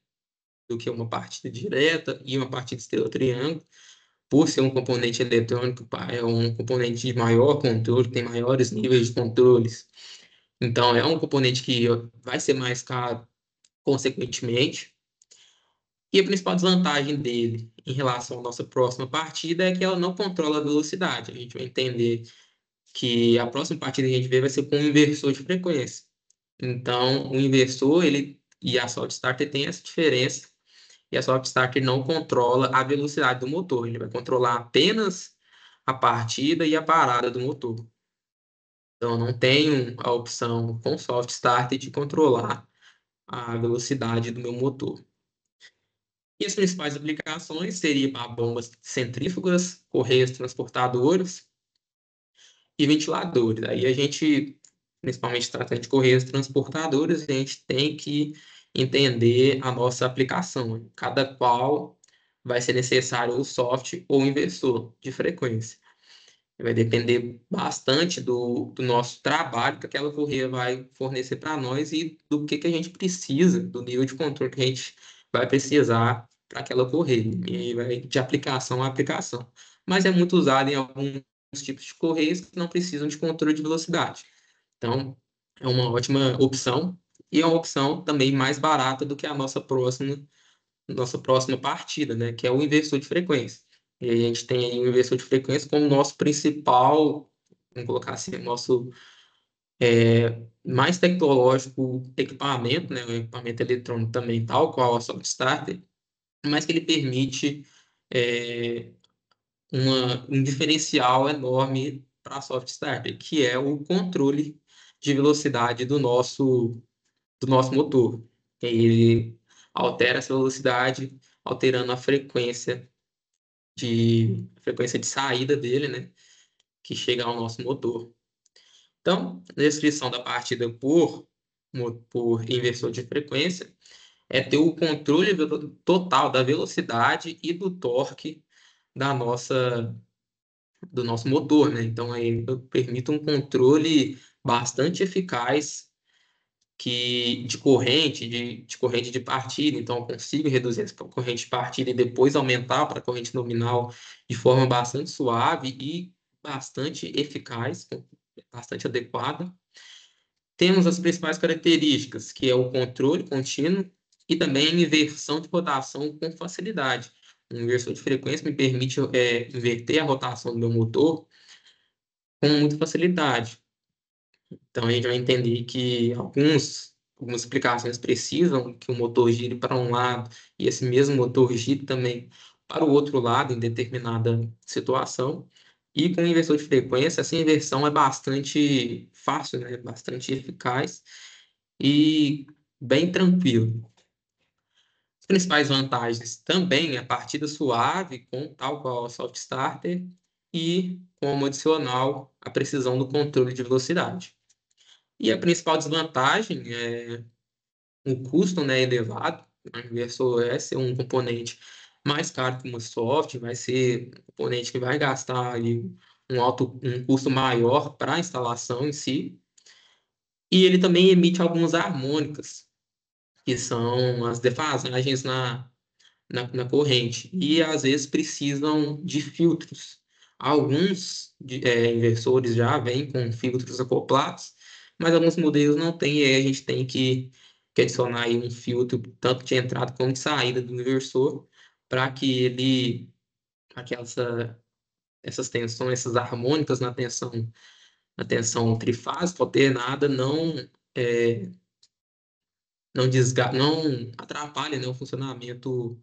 do que uma partida direta e uma partida estrela-triângulo, por ser um componente eletrônico, é um componente de maior controle, tem maiores níveis de controles. Então, é um componente que vai ser mais caro consequentemente. E a principal desvantagem dele em relação à nossa próxima partida é que ela não controla a velocidade. A gente vai entender que a próxima partida que a gente vê vai ser com um inversor de frequência. Então, o inversor e a Soft Starter tem essa diferença, e a Soft Starter não controla a velocidade do motor, ele vai controlar apenas a partida e a parada do motor. Então, eu não tenho a opção com Soft Starter de controlar a velocidade do meu motor. E as principais aplicações seriam para bombas centrífugas, correias transportadoras e ventiladores. Aí a gente, principalmente tratando de correias transportadoras, a gente tem que entender a nossa aplicação. Cada qual vai ser necessário o soft ou o inversor de frequência. Vai depender bastante do nosso trabalho que aquela correia vai fornecer para nós e do que a gente precisa, do nível de controle que a gente vai precisar para aquela correia. E aí vai de aplicação a aplicação. Mas é muito usado em alguns tipos de correias que não precisam de controle de velocidade. Então, é uma ótima opção e é uma opção também mais barata do que a nossa próxima partida, né, que é o inversor de frequência. E aí a gente tem aí o inversor de frequência como nosso principal, vamos colocar assim, nosso mais tecnológico equipamento, né, um equipamento eletrônico também, tal qual a Soft Starter, mas que ele permite é, um diferencial enorme para a Soft Starter, que é o controle de velocidade do nosso motor. Ele altera essa velocidade, alterando a frequência de saída dele, né, que chega ao nosso motor. Então, a descrição da partida por inversor de frequência é ter o controle total da velocidade e do torque da nossa, do nosso motor, né? Então, aí permite um controle bastante eficaz de corrente de partida, então eu consigo reduzir essa corrente de partida e depois aumentar para a corrente nominal de forma bastante suave e bastante eficaz, bastante adequada. Temos as principais características, que é o controle contínuo e também a inversão de rotação com facilidade. Um inversor de frequência me permite inverter a rotação do meu motor com muita facilidade. Então, a gente vai entender que algumas aplicações precisam que o motor gire para um lado e esse mesmo motor gire também para o outro lado em determinada situação. E com o inversor de frequência, essa inversão é bastante fácil, né? Bastante eficaz e bem tranquilo. As principais vantagens também é a partida suave, com tal qual o Soft Starter, e como adicional a precisão do controle de velocidade. E a principal desvantagem é o custo, né, elevado. O inversor é ser um componente mais caro que uma soft, vai ser um componente que vai gastar aí um custo maior para a instalação em si. E ele também emite algumas harmônicas, que são as defasagens na corrente, e às vezes precisam de filtros. Alguns inversores já vêm com filtros acoplados, mas alguns modelos não têm, e aí a gente tem que adicionar aí um filtro, tanto de entrada como de saída do inversor, para que essas tensões, essas harmônicas na tensão trifásica alternada é, não atrapalhem, né, o funcionamento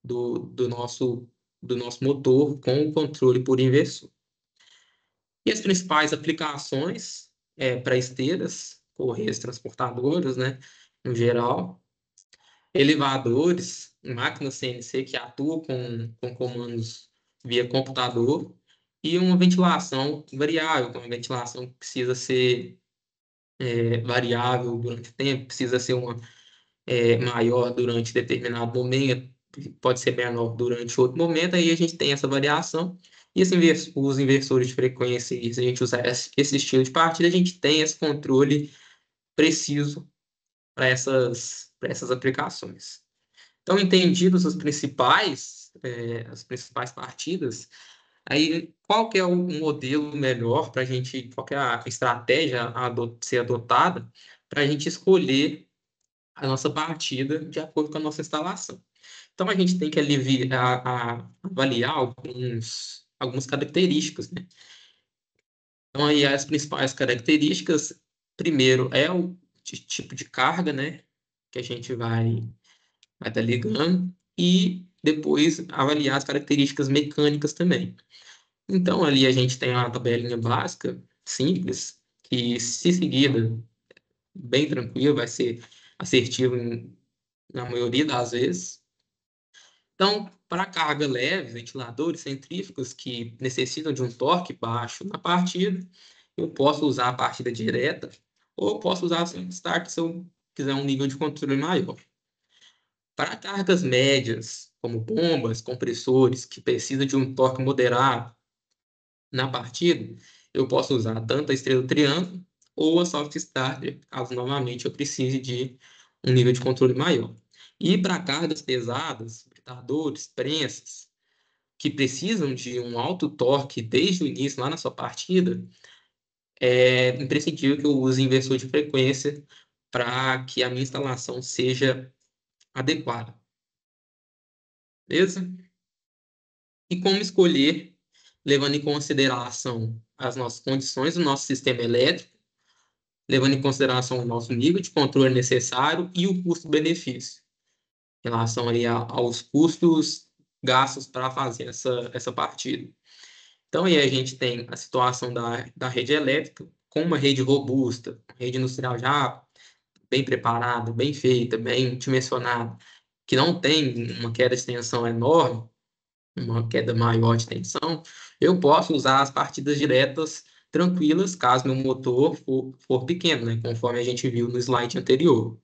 do, do nosso, do nosso motor com o controle por inversor. E as principais aplicações para esteiras, correias transportadoras, né, no geral, elevadores, máquinas CNC que atuam com comandos via computador e uma ventilação variável, uma ventilação que precisa ser variável durante o tempo, precisa ser maior durante determinado momento, pode ser menor durante outro momento, aí a gente tem essa variação. E os inversores de frequência, e se a gente usar esse estilo de partida, a gente tem esse controle preciso para essas aplicações. Então, entendidos as principais partidas, aí qual que é o modelo melhor para a gente, qual que é a estratégia a ser adotada para a gente escolher a nossa partida de acordo com a nossa instalação. Então, a gente tem que avaliar algumas características, né? Então, aí as principais características, primeiro, é o tipo de carga, né? Que a gente vai estar ligando, e depois avaliar as características mecânicas também. Então, ali a gente tem uma tabelinha básica, simples, que, se seguida, bem tranquilo, vai ser assertivo na maioria das vezes. Então, para carga leve, ventiladores centrífugos que necessitam de um torque baixo na partida, eu posso usar a partida direta ou posso usar a start se eu quiser um nível de controle maior. Para cargas médias, como bombas, compressores, que precisam de um torque moderado na partida, eu posso usar tanto a estrela triângulo ou a soft starter, caso novamente eu precise de um nível de controle maior. E para cargas pesadas, britadores, prensas, que precisam de um alto torque desde o início, lá na sua partida, é imprescindível que eu use inversor de frequência para que a minha instalação seja adequada. Beleza? E como escolher, levando em consideração as nossas condições do nosso sistema elétrico, levando em consideração o nosso nível de controle necessário e o custo-benefício, em relação aí aos custos gastos para fazer essa partida. Então, aí a gente tem a situação da rede elétrica, com uma rede robusta, uma rede industrial já bem preparada, bem feita, bem dimensionada, que não tem uma queda de tensão enorme, uma queda maior de tensão, eu posso usar as partidas diretas tranquilas, caso meu motor for pequeno, né, conforme a gente viu no slide anterior.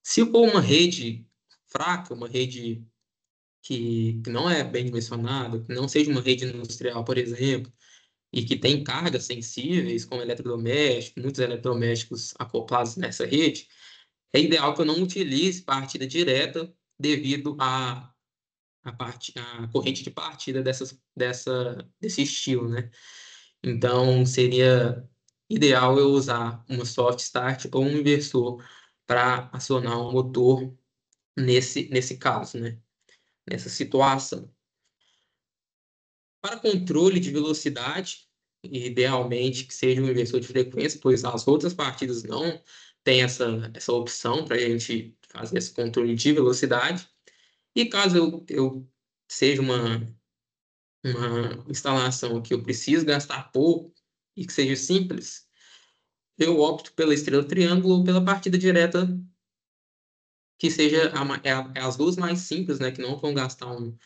Se for uma rede fraca, uma rede que não é bem dimensionada, que não seja uma rede industrial, por exemplo, e que tem cargas sensíveis, como eletrodomésticos, muitos eletrodomésticos acoplados nessa rede, é ideal que eu não utilize partida direta devido a corrente de partida desse estilo, né? Então, seria ideal eu usar uma soft start ou um inversor para acionar um motor nesse caso, né? Nessa situação. Para controle de velocidade, idealmente que seja um inversor de frequência, pois as outras partidas não têm essa opção para a gente fazer esse controle de velocidade. E caso eu seja uma instalação que eu preciso gastar pouco e que seja simples, eu opto pela estrela triângulo ou pela partida direta, que seja as duas mais simples, né, que não vão gastar um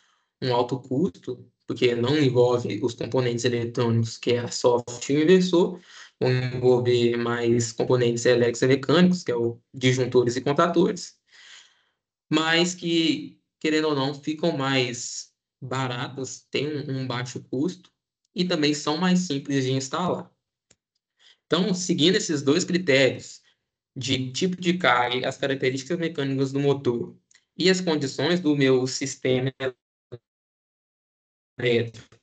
alto custo, porque não envolve os componentes eletrônicos, que é a soft e o inversor, vão envolver mais componentes elétricos e mecânicos, que é o disjuntores e contatores, mas que, querendo ou não, ficam mais baratas, têm um baixo custo e também são mais simples de instalar. Então, seguindo esses dois critérios, de tipo de carga, as características mecânicas do motor e as condições do meu sistema elétrico,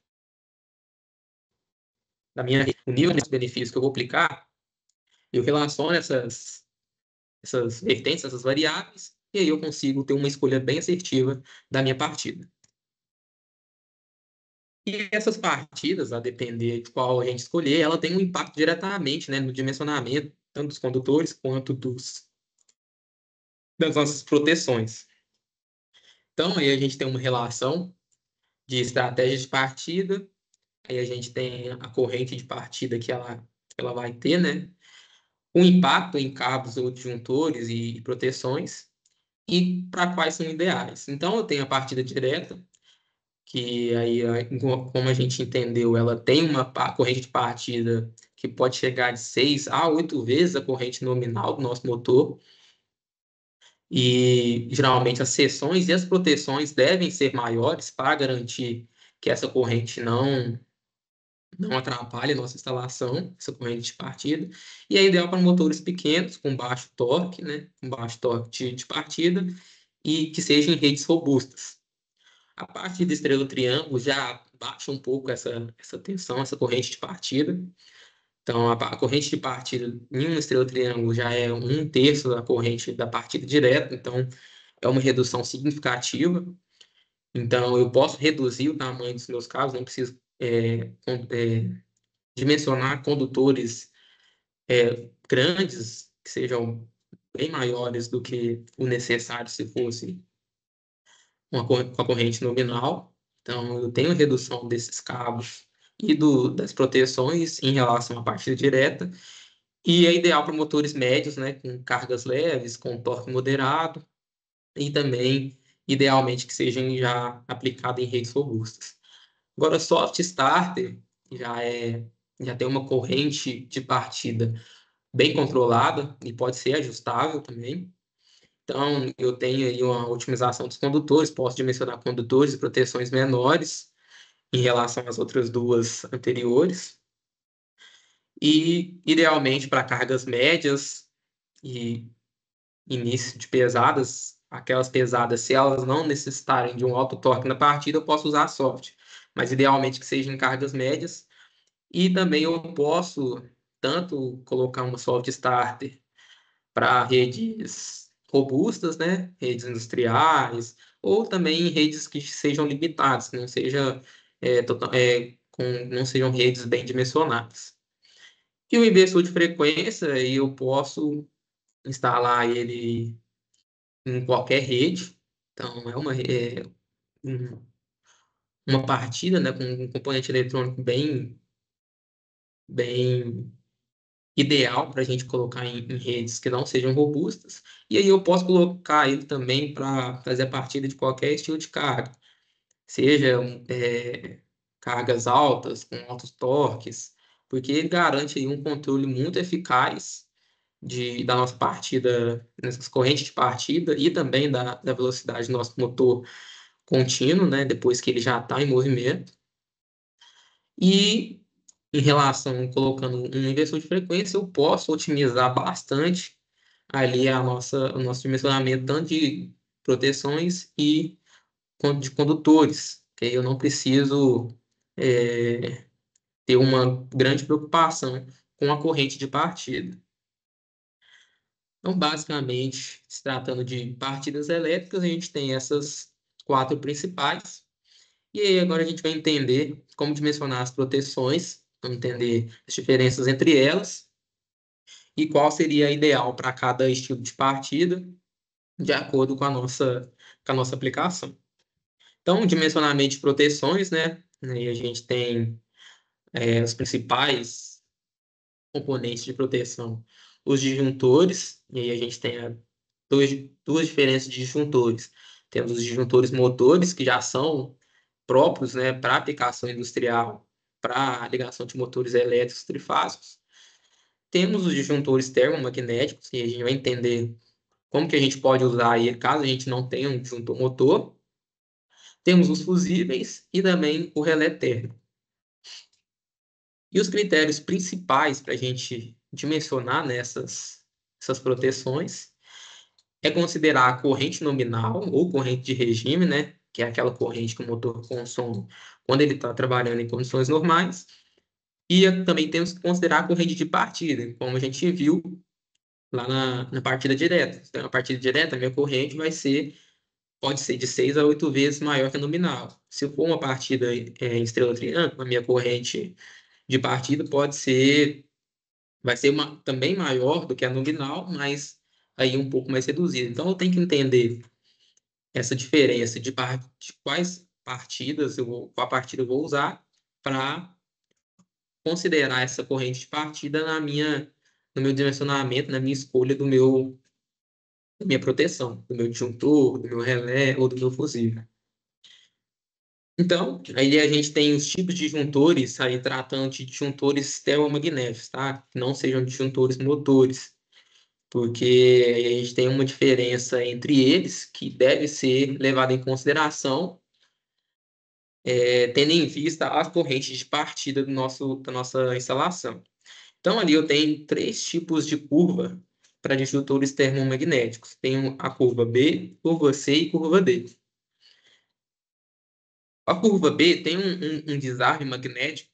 o nível de benefícios que eu vou aplicar, eu relaciono essas vertentes, essas variáveis, e aí eu consigo ter uma escolha bem assertiva da minha partida. E essas partidas, a depender de qual a gente escolher, ela tem um impacto diretamente, né, no dimensionamento, tanto dos condutores quanto das nossas proteções. Então, aí a gente tem uma relação de estratégia de partida, aí a gente tem a corrente de partida que ela vai ter, né? O impacto em cabos ou disjuntores e proteções, e para quais são ideais. Então, eu tenho a partida direta, que aí, como a gente entendeu, ela tem uma corrente de partida que pode chegar de 6 a 8 vezes a corrente nominal do nosso motor, e geralmente as seções e as proteções devem ser maiores para garantir que essa corrente não atrapalhe a nossa instalação, essa corrente de partida, e é ideal para motores pequenos, com baixo torque, né, com baixo torque de partida, e que sejam em redes robustas. A parte da estrela triângulo já baixa um pouco essa tensão, essa corrente de partida, Então, a corrente de partida em uma estrela triângulo já é um terço da corrente da partida direta, então é uma redução significativa. Então, eu posso reduzir o tamanho dos meus cabos, não preciso dimensionar condutores grandes, que sejam bem maiores do que o necessário se fosse com a corrente nominal. Então, eu tenho redução desses cabos e das proteções em relação à partida direta. E é ideal para motores médios, né, com cargas leves, com torque moderado e também, idealmente, que sejam já aplicados em redes robustas. Agora, soft starter já é já tem uma corrente de partida bem controlada e pode ser ajustável também. Então, eu tenho aí uma otimização dos condutores, posso dimensionar condutores e proteções menores em relação às outras duas anteriores. E, idealmente, para cargas médias e início de pesadas, aquelas pesadas, se elas não necessitarem de um alto torque na partida, eu posso usar soft. Mas, idealmente, que seja em cargas médias. E também eu posso tanto colocar uma soft starter para redes robustas, né? Redes industriais, ou também redes que sejam limitadas, que não seja, não sejam redes bem dimensionadas. E o inversor de frequência, eu posso instalar ele em qualquer rede. Então, uma partida, né, com um componente eletrônico bem ideal para a gente colocar em redes que não sejam robustas. E aí eu posso colocar ele também para fazer a partida de qualquer estilo de carga, seja cargas altas, com altos torques, porque ele garante aí um controle muito eficaz da nossa partida, nessas correntes de partida e também da velocidade do nosso motor contínuo, né, depois que ele já está em movimento. E em relação, colocando um inversor de frequência, eu posso otimizar bastante ali o nosso dimensionamento, tanto de proteções e quanto de condutores, que aí eu não preciso é, ter uma grande preocupação com a corrente de partida. Então, basicamente, se tratando de partidas elétricas, a gente tem essas quatro principais. E aí agora a gente vai entender como dimensionar as proteções, vamos entender as diferenças entre elas e qual seria a ideal para cada estilo de partida, de acordo com a nossa aplicação. Então, dimensionamento de proteções, né? E a gente tem os principais componentes de proteção, os disjuntores, e aí a gente tem duas diferenças de disjuntores. Temos os disjuntores motores, que já são próprios, né, para aplicação industrial, para ligação de motores elétricos trifásicos. Temos os disjuntores termomagnéticos, e a gente vai entender como que a gente pode usar ele caso a gente não tenha um disjuntor motor. Temos os fusíveis e também o relé térmico. E os critérios principais para a gente dimensionar essas proteções é considerar a corrente nominal ou corrente de regime, né? Que é aquela corrente que o motor consome quando ele está trabalhando em condições normais. E também temos que considerar a corrente de partida, como a gente viu lá na partida direta. Então, a partida direta, a minha corrente pode ser de 6 a 8 vezes maior que a nominal. Se for uma partida em estrela triângulo, a minha corrente de partida vai ser também maior do que a nominal, mas aí um pouco mais reduzida. Então, eu tenho que entender essa diferença de quais partidas qual partida eu vou usar para considerar essa corrente de partida no meu dimensionamento, na minha escolha da minha proteção, do meu disjuntor, do meu relé ou do meu fusível. Então, aí a gente tem os tipos de disjuntores, aí tratando de disjuntores termomagnéticos, tá? Que não sejam disjuntores motores, porque aí a gente tem uma diferença entre eles que deve ser levada em consideração, tendo em vista as correntes de partida da nossa instalação. Então, ali eu tenho três tipos de curva para disjuntores termomagnéticos. Tenho a curva B, curva C e curva D. A curva B tem um desarme magnético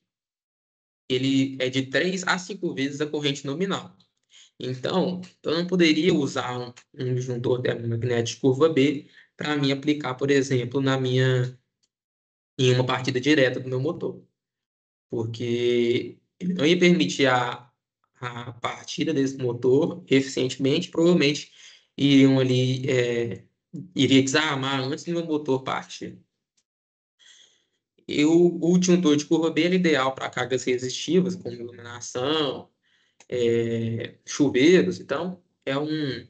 ele é de 3 a 5 vezes a corrente nominal. Então, eu não poderia usar um disjuntor termomagnético curva B para me aplicar, por exemplo, em uma partida direta do meu motor, porque ele não ia permitir a partida desse motor eficientemente, provavelmente iriam ali, iria desarmar antes do meu motor partir. O disjuntor de curva B é ideal para cargas resistivas, como iluminação, chuveiros. Então, é um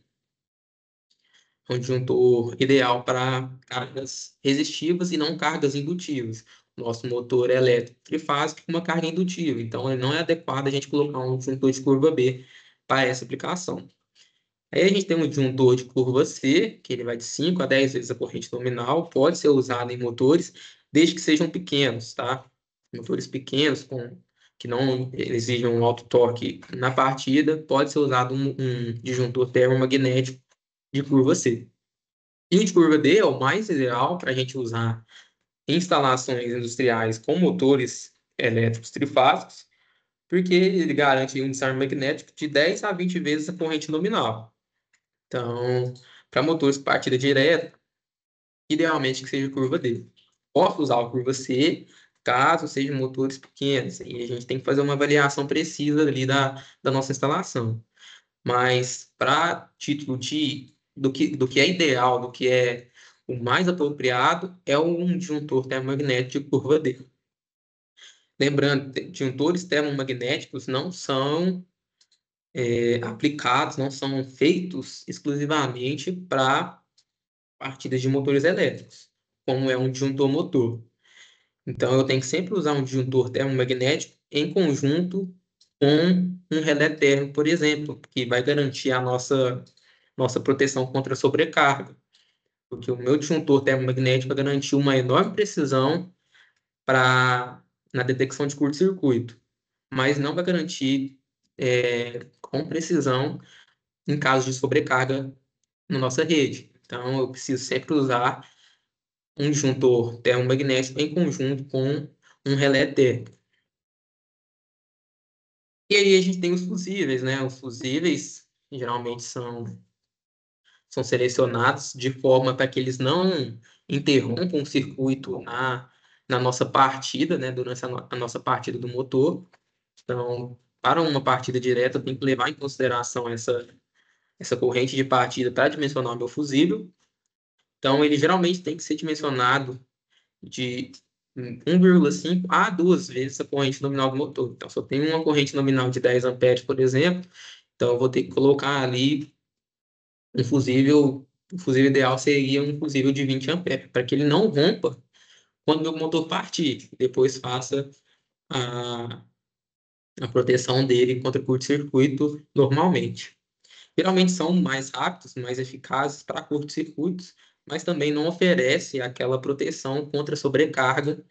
disjuntor ideal para cargas resistivas e não cargas indutivas. Nosso motor é elétrico trifásico com uma carga indutiva, então não é adequado a gente colocar um disjuntor de curva B para essa aplicação. Aí a gente tem um disjuntor de curva C, que ele vai de 5 a 10 vezes a corrente nominal, pode ser usado em motores, desde que sejam pequenos, tá? Motores pequenos, que não exijam um alto torque na partida, pode ser usado um disjuntor termomagnético de curva C. E o de curva D é o mais ideal para a gente usar em instalações industriais com motores elétricos trifásicos, porque ele garante um desarme magnético de 10 a 20 vezes a corrente nominal. Então, para motores de partida direta, idealmente que seja curva D. Posso usar a curva C, caso sejam motores pequenos, e a gente tem que fazer uma avaliação precisa ali da nossa instalação. Mas para título do que é ideal, do que é o mais apropriado, é um disjuntor termomagnético de curva D. Lembrando, disjuntores termomagnéticos não são aplicados, não são feitos exclusivamente para partidas de motores elétricos, como é um disjuntor motor. Então, eu tenho que sempre usar um disjuntor termomagnético em conjunto com um relé térmico, por exemplo, que vai garantir a nossa proteção contra sobrecarga. Porque o meu disjuntor termomagnético vai garantir uma enorme precisão na detecção de curto-circuito, mas não vai garantir com precisão em caso de sobrecarga na nossa rede. Então, eu preciso sempre usar um disjuntor termomagnético em conjunto com um relé térmico. E aí a gente tem os fusíveis, né? Os fusíveis geralmente são selecionados de forma para que eles não interrompam o circuito na nossa partida, né? Durante a nossa partida do motor. Então, para uma partida direta, eu tenho que levar em consideração essa corrente de partida para dimensionar o meu fusível. Então, ele geralmente tem que ser dimensionado de 1,5 a 2 vezes a corrente nominal do motor. Então, se eu tenho uma corrente nominal de 10 amperes, por exemplo, então eu vou ter que colocar ali o fusível ideal seria um fusível de 20 amperes, para que ele não rompa quando meu motor partir, e depois faça a, a proteção dele contra curto-circuito normalmente. Geralmente são mais rápidos, mais eficazes para curto-circuitos, mas também não oferece aquela proteção contra sobrecarga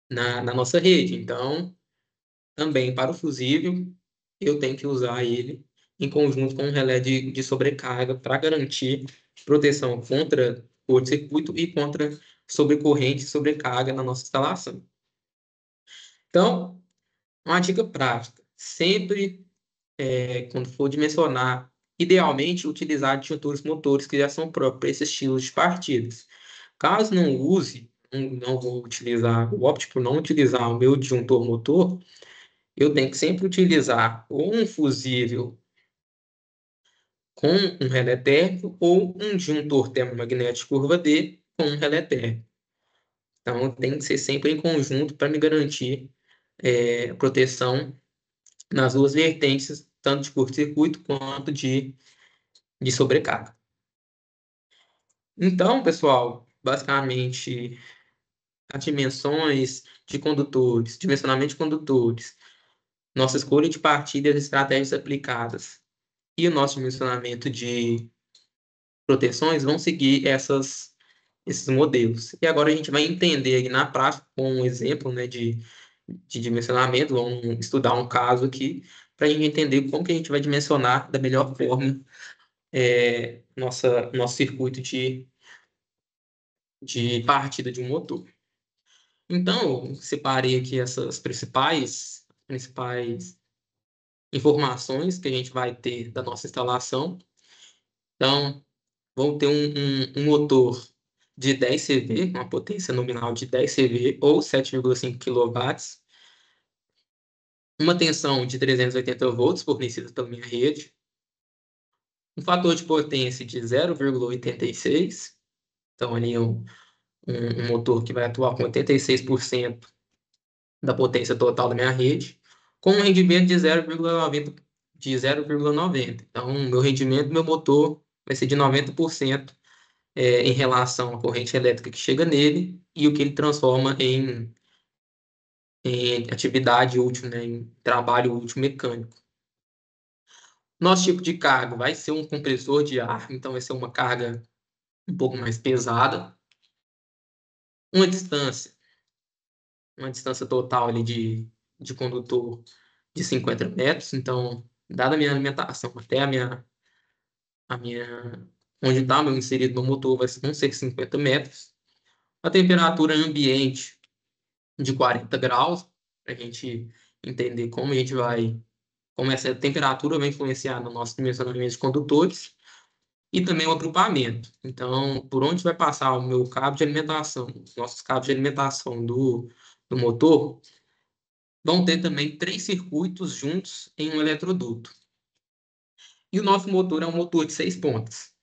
na nossa rede. Então, também para o fusível, eu tenho que usar ele em conjunto com um relé de sobrecarga para garantir proteção contra curto-circuito e contra sobrecorrente e sobrecarga na nossa instalação. Então, uma dica prática: sempre, quando for dimensionar, idealmente utilizar disjuntores motores que já são próprios para esses estilos de partidas. Caso não use, não vou utilizar, eu opte por não utilizar o meu disjuntor motor, eu tenho que sempre utilizar ou um fusível com um relé térmico ou um disjuntor termomagnético curva D com um relé térmico. Então, tem que ser sempre em conjunto para me garantir proteção nas duas vertentes, tanto de curto-circuito quanto de sobrecarga. Então, pessoal, basicamente, as dimensões de condutores, dimensionamento de condutores, nossa escolha de partida e as estratégias aplicadas e o nosso dimensionamento de proteções vão seguir esses modelos. E agora a gente vai entender aqui na prática, com um exemplo, né, de dimensionamento, vamos estudar um caso aqui, para a gente entender como que a gente vai dimensionar da melhor forma nosso circuito de partida de um motor. Então, eu separei aqui essas principais informações que a gente vai ter da nossa instalação. Então, vamos ter um motor de 10 CV, uma potência nominal de 10 CV ou 7,5 quilowatts, uma tensão de 380 volts fornecida pela minha rede, um fator de potência de 0,86, então ali um motor que vai atuar com 86% da potência total da minha rede, com um rendimento de 0,90, de 0,90. Então, meu rendimento do meu motor vai ser de 90% em relação à corrente elétrica que chega nele e o que ele transforma em atividade útil, né, em trabalho útil mecânico. Nosso tipo de carga vai ser um compressor de ar, então vai ser uma carga um pouco mais pesada. Uma distância, uma distância total ali de condutor de 50 metros. Então, dada a minha alimentação até a minha onde está meu inserido no motor, vão ser 50 metros. A temperatura ambiente de 40 graus, para a gente entender como essa temperatura vai influenciar no nosso dimensionamento de condutores, e também o agrupamento. Então, por onde vai passar o meu cabo de alimentação, os nossos cabos de alimentação do motor, vão ter também 3 circuitos juntos em um eletroduto. E o nosso motor é um motor de 6 pontas.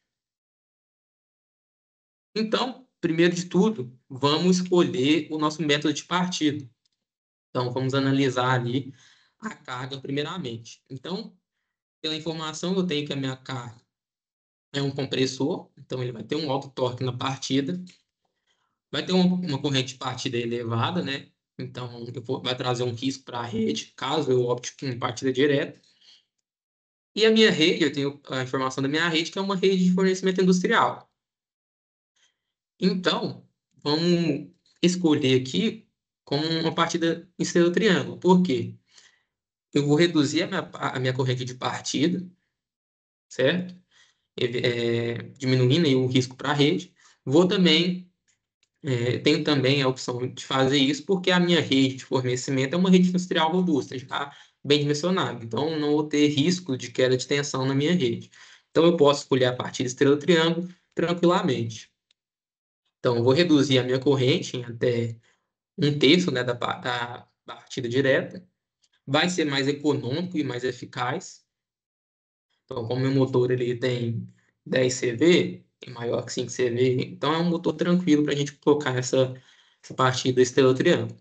Então, primeiro de tudo, vamos escolher o nosso método de partida. Então, vamos analisar ali a carga primeiramente. Então, pela informação, eu tenho que a minha carga é um compressor, então ele vai ter um alto torque na partida, vai ter uma corrente de partida elevada, né? Então, vai trazer um risco para a rede, caso eu opte por uma partida direta. E a minha rede, eu tenho a informação da minha rede, que é uma rede de fornecimento industrial. Então, vamos escolher aqui como uma partida em estrela triângulo. Por quê? Eu vou reduzir a minha corrente de partida, certo? Diminuindo aí o risco para a rede. Vou também, tenho também a opção de fazer isso, porque a minha rede de fornecimento é uma rede industrial robusta, já bem dimensionada. Então, não vou ter risco de queda de tensão na minha rede. Então, eu posso escolher a partida estrela-triângulo tranquilamente. Então, eu vou reduzir a minha corrente em até um terço, né, da partida direta. Vai ser mais econômico e mais eficaz. Então, como meu motor ele tem 10 CV, é maior que 5 CV, então é um motor tranquilo para a gente colocar essa partida estrela-triângulo.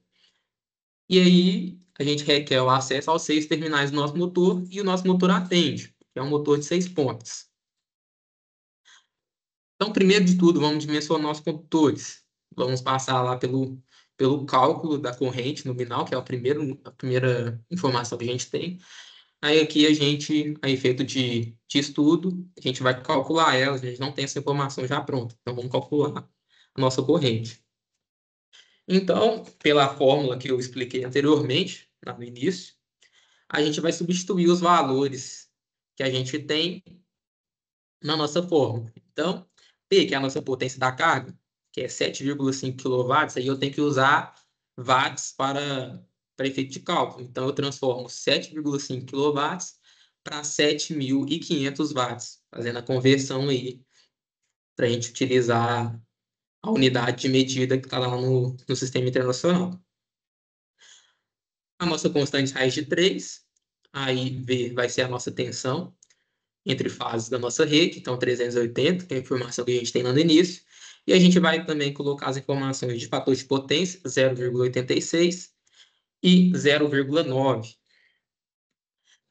E aí, a gente requer o acesso aos 6 terminais do nosso motor e o nosso motor atende, que é um motor de 6 pontas. Então, primeiro de tudo, vamos dimensionar os condutores. Vamos passar lá pelo cálculo da corrente nominal, que é a primeira informação que a gente tem. Aí aqui a efeito de estudo, a gente vai calcular ela, a gente não tem essa informação já pronta. Então, vamos calcular a nossa corrente. Então, pela fórmula que eu expliquei anteriormente, lá no início, a gente vai substituir os valores que a gente tem na nossa fórmula. Então, P, que é a nossa potência da carga, que é 7,5 kW, aí eu tenho que usar watts para efeito de cálculo. Então, eu transformo 7,5 kW para 7.500 watts, fazendo a conversão aí para a gente utilizar a unidade de medida que está lá no sistema internacional. A nossa constante raiz de 3, aí V vai ser a nossa tensão entre fases da nossa rede, então 380, que é a informação que a gente tem lá no início, e a gente vai também colocar as informações de fator de potência, 0,86 e 0,9,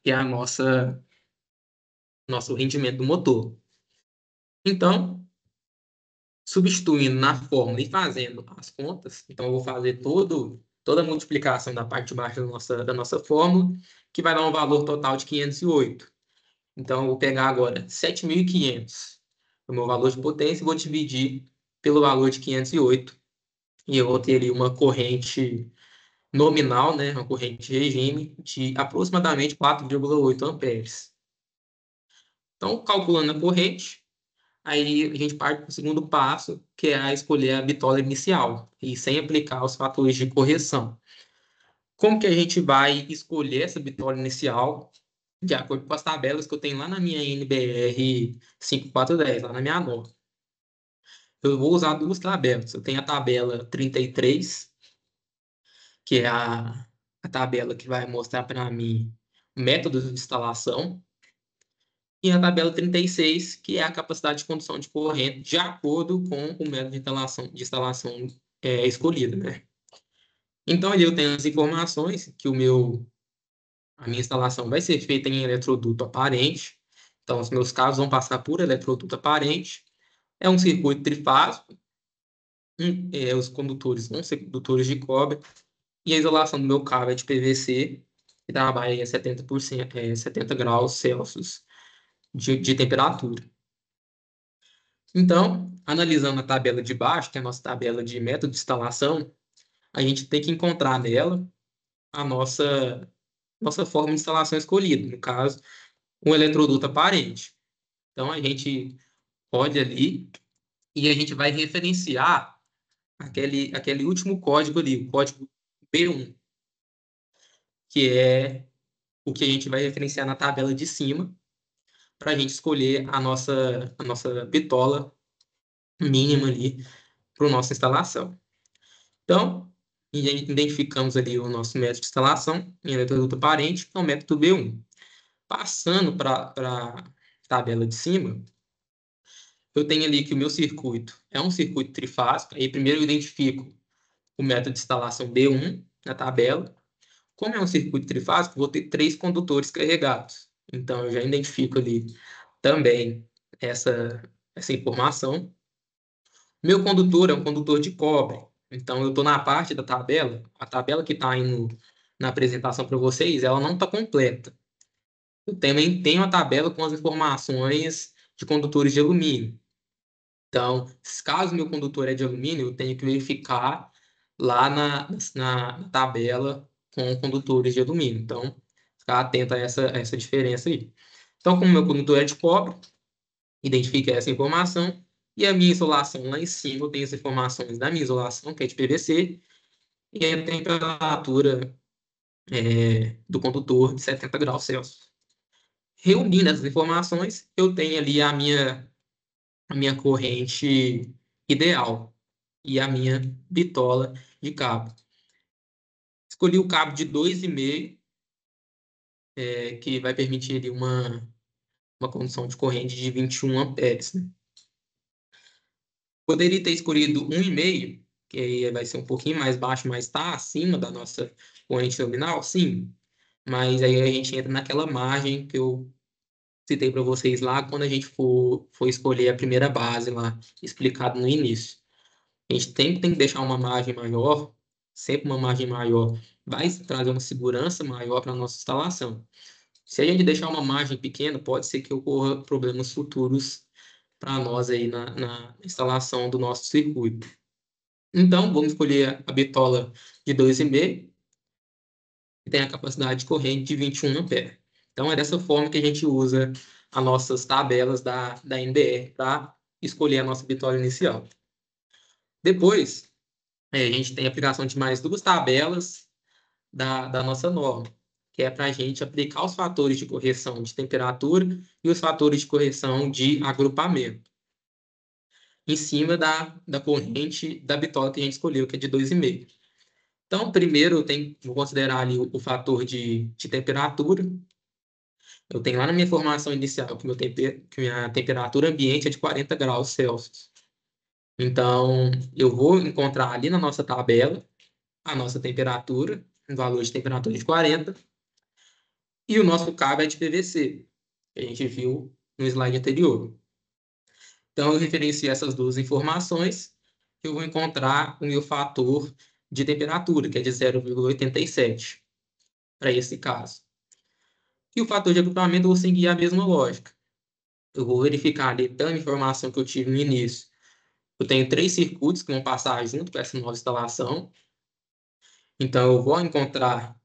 que é a nosso rendimento do motor. Então, substituindo na fórmula e fazendo as contas, então eu vou fazer toda a multiplicação da parte de baixo da nossa fórmula, que vai dar um valor total de 508. Então, eu vou pegar agora 7.500, o meu valor de potência, e vou dividir pelo valor de 508. E eu vou ter ali uma corrente nominal, né, uma corrente de regime, de aproximadamente 4,8 amperes. Então, calculando a corrente, aí a gente parte para o segundo passo, que é a escolher a bitola inicial, e sem aplicar os fatores de correção. Como que a gente vai escolher essa bitola inicial? De acordo com as tabelas que eu tenho lá na minha NBR 5410, lá na minha nota. Eu vou usar duas tabelas. Eu tenho a tabela 33, que é a tabela que vai mostrar para mim métodos de instalação, e a tabela 36, que é a capacidade de condução de corrente, de acordo com o método de instalação escolhido, né? Então, ali eu tenho as informações que a minha instalação vai ser feita em eletroduto aparente. Então, os meus cabos vão passar por eletroduto aparente. É um circuito trifásico. Os condutores vão ser condutores de cobre. E a isolação do meu cabo é de PVC, que trabalha a 70%, 70 graus Celsius de temperatura. Então, analisando a tabela de baixo, que é a nossa tabela de método de instalação, a gente tem que encontrar nela a nossa forma de instalação escolhida, no caso, um eletroduto aparente. Então, a gente pode ali e a gente vai referenciar aquele último código ali, o código B1, que é o que a gente vai referenciar na tabela de cima, para a gente escolher a nossa bitola mínima ali para a nossa instalação. Então, identificamos ali o nosso método de instalação em eletroduto aparente, que é o método B1. Passando para a tabela de cima, eu tenho ali que o meu circuito é um circuito trifásico. Aí primeiro eu identifico o método de instalação B1 na tabela. Como é um circuito trifásico, vou ter 3 condutores carregados. Então eu já identifico ali também essa informação. Meu condutor é um condutor de cobre. Então eu estou na parte da tabela, a tabela que está aí na apresentação para vocês, ela não está completa. Eu também tenho a tabela com as informações de condutores de alumínio. Então, caso meu condutor é de alumínio, eu tenho que verificar lá na tabela com condutores de alumínio. Então, ficar atento a essa diferença aí. Então, como meu condutor é de cobre, identifique essa informação. E a minha isolação lá em cima, eu tenho as informações da minha isolação, que é de PVC, e a temperatura do condutor de 70 graus Celsius. Reunindo essas informações, eu tenho ali a minha corrente ideal e a minha bitola de cabo. Escolhi o cabo de 2,5, que vai permitir ali uma condução de corrente de 21 amperes, né? Poderia ter escolhido 1,5, que aí vai ser um pouquinho mais baixo, mas está acima da nossa corrente nominal, sim. Mas aí a gente entra naquela margem que eu citei para vocês lá quando a gente for escolher a primeira base lá, explicado no início. A gente tem que deixar uma margem maior, sempre uma margem maior, vai trazer uma segurança maior para a nossa instalação. Se a gente deixar uma margem pequena, pode ser que ocorra problemas futuros para nós aí na instalação do nosso circuito. Então, vamos escolher a bitola de 2,5, que tem a capacidade de corrente de 21 amperes. Então, é dessa forma que a gente usa as nossas tabelas da NBR para escolher a nossa bitola inicial. Depois, a gente tem a aplicação de mais duas tabelas da nossa norma, que é para a gente aplicar os fatores de correção de temperatura e os fatores de correção de agrupamento, em cima da corrente da bitola que a gente escolheu, que é de 2,5. Então, primeiro, vou considerar ali o fator de temperatura. Eu tenho lá na minha formação inicial que minha temperatura ambiente é de 40 graus Celsius. Então, eu vou encontrar ali na nossa tabela a nossa temperatura, um valor de temperatura de 40, e o nosso cabo é de PVC, que a gente viu no slide anterior. Então, eu referencio essas duas informações, eu vou encontrar o meu fator de temperatura, que é de 0,87, para esse caso. E o fator de agrupamento, eu vou seguir a mesma lógica. Eu vou verificar ali tanta informação que eu tive no início. Eu tenho 3 circuitos que vão passar junto com essa nova instalação. Então, eu vou encontrar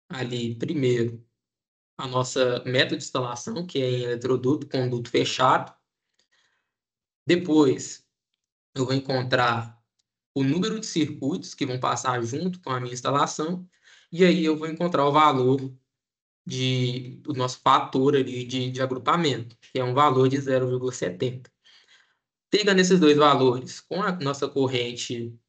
ali, primeiro, a nossa método de instalação, que é em eletroduto, conduto fechado. Depois, eu vou encontrar o número de circuitos que vão passar junto com a minha instalação, e aí eu vou encontrar o valor do nosso fator ali de agrupamento, que é um valor de 0,70. Pegando esses dois valores com a nossa corrente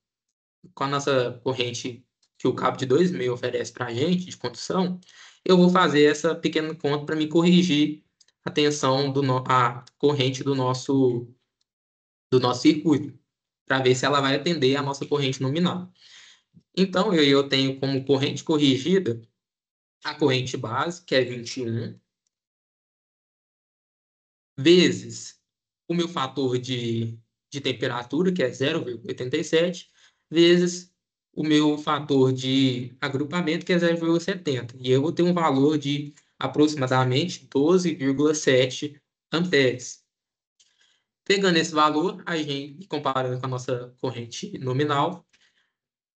que o cabo de 2,5 oferece para a gente, de condução, eu vou fazer essa pequena conta para me corrigir a tensão a corrente do nosso circuito, para ver se ela vai atender a nossa corrente nominal. Então, eu tenho como corrente corrigida a corrente base, que é 21, vezes o meu fator de temperatura, que é 0,87, vezes o meu fator de agrupamento, que é 0,70. E eu vou ter um valor de aproximadamente 12,7 amperes. Pegando esse valor, a gente, comparando com a nossa corrente nominal,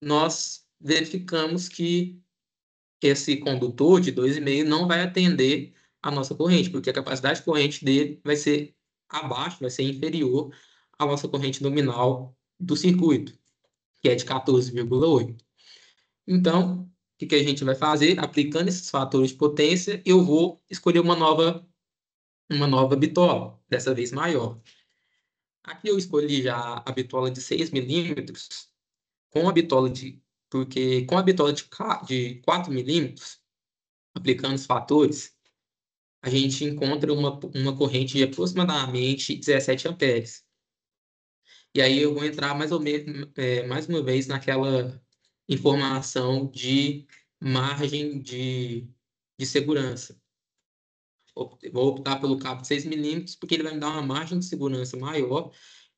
nós verificamos que esse condutor de 2,5 não vai atender a nossa corrente, porque a capacidade de corrente dele vai ser abaixo, vai ser inferior à nossa corrente nominal do circuito, que é de 14,8. Então, o que a gente vai fazer? Aplicando esses fatores de potência, eu vou escolher uma nova bitola, dessa vez maior. Aqui eu escolhi já a bitola de 6 milímetros, porque com a bitola de 4 milímetros, aplicando os fatores, a gente encontra uma corrente de aproximadamente 17 amperes. E aí eu vou entrar mais ou menos, mais uma vez naquela informação de margem de segurança. Vou optar pelo cabo de 6 milímetros, porque ele vai me dar uma margem de segurança maior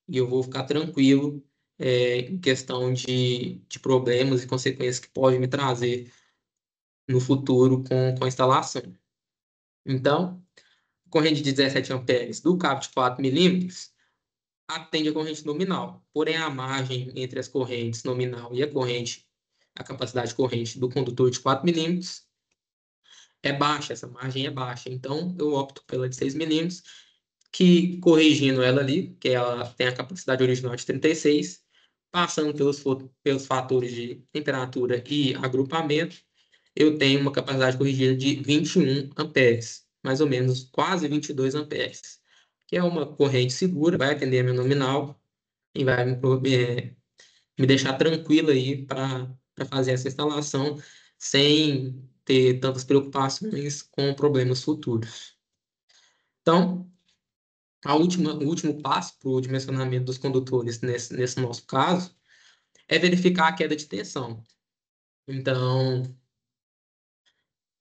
e eu vou ficar tranquilo em questão de problemas e consequências que podem me trazer no futuro com a instalação. Então, corrente de 17 amperes do cabo de 4 milímetros atende a corrente nominal. Porém, a margem entre as correntes nominal e a capacidade de corrente do condutor de 4 milímetros é baixa, essa margem é baixa. Então, eu opto pela de 6 milímetros, que corrigindo ela ali, que ela tem a capacidade original de 36, passando pelos fatores de temperatura e agrupamento, eu tenho uma capacidade corrigida de 21 amperes, mais ou menos quase 22 amperes, que é uma corrente segura, vai atender a meu nominal e vai me deixar tranquilo aí para fazer essa instalação sem ter tantas preocupações com problemas futuros. Então, o último passo para o dimensionamento dos condutores nesse nosso caso é verificar a queda de tensão. Então,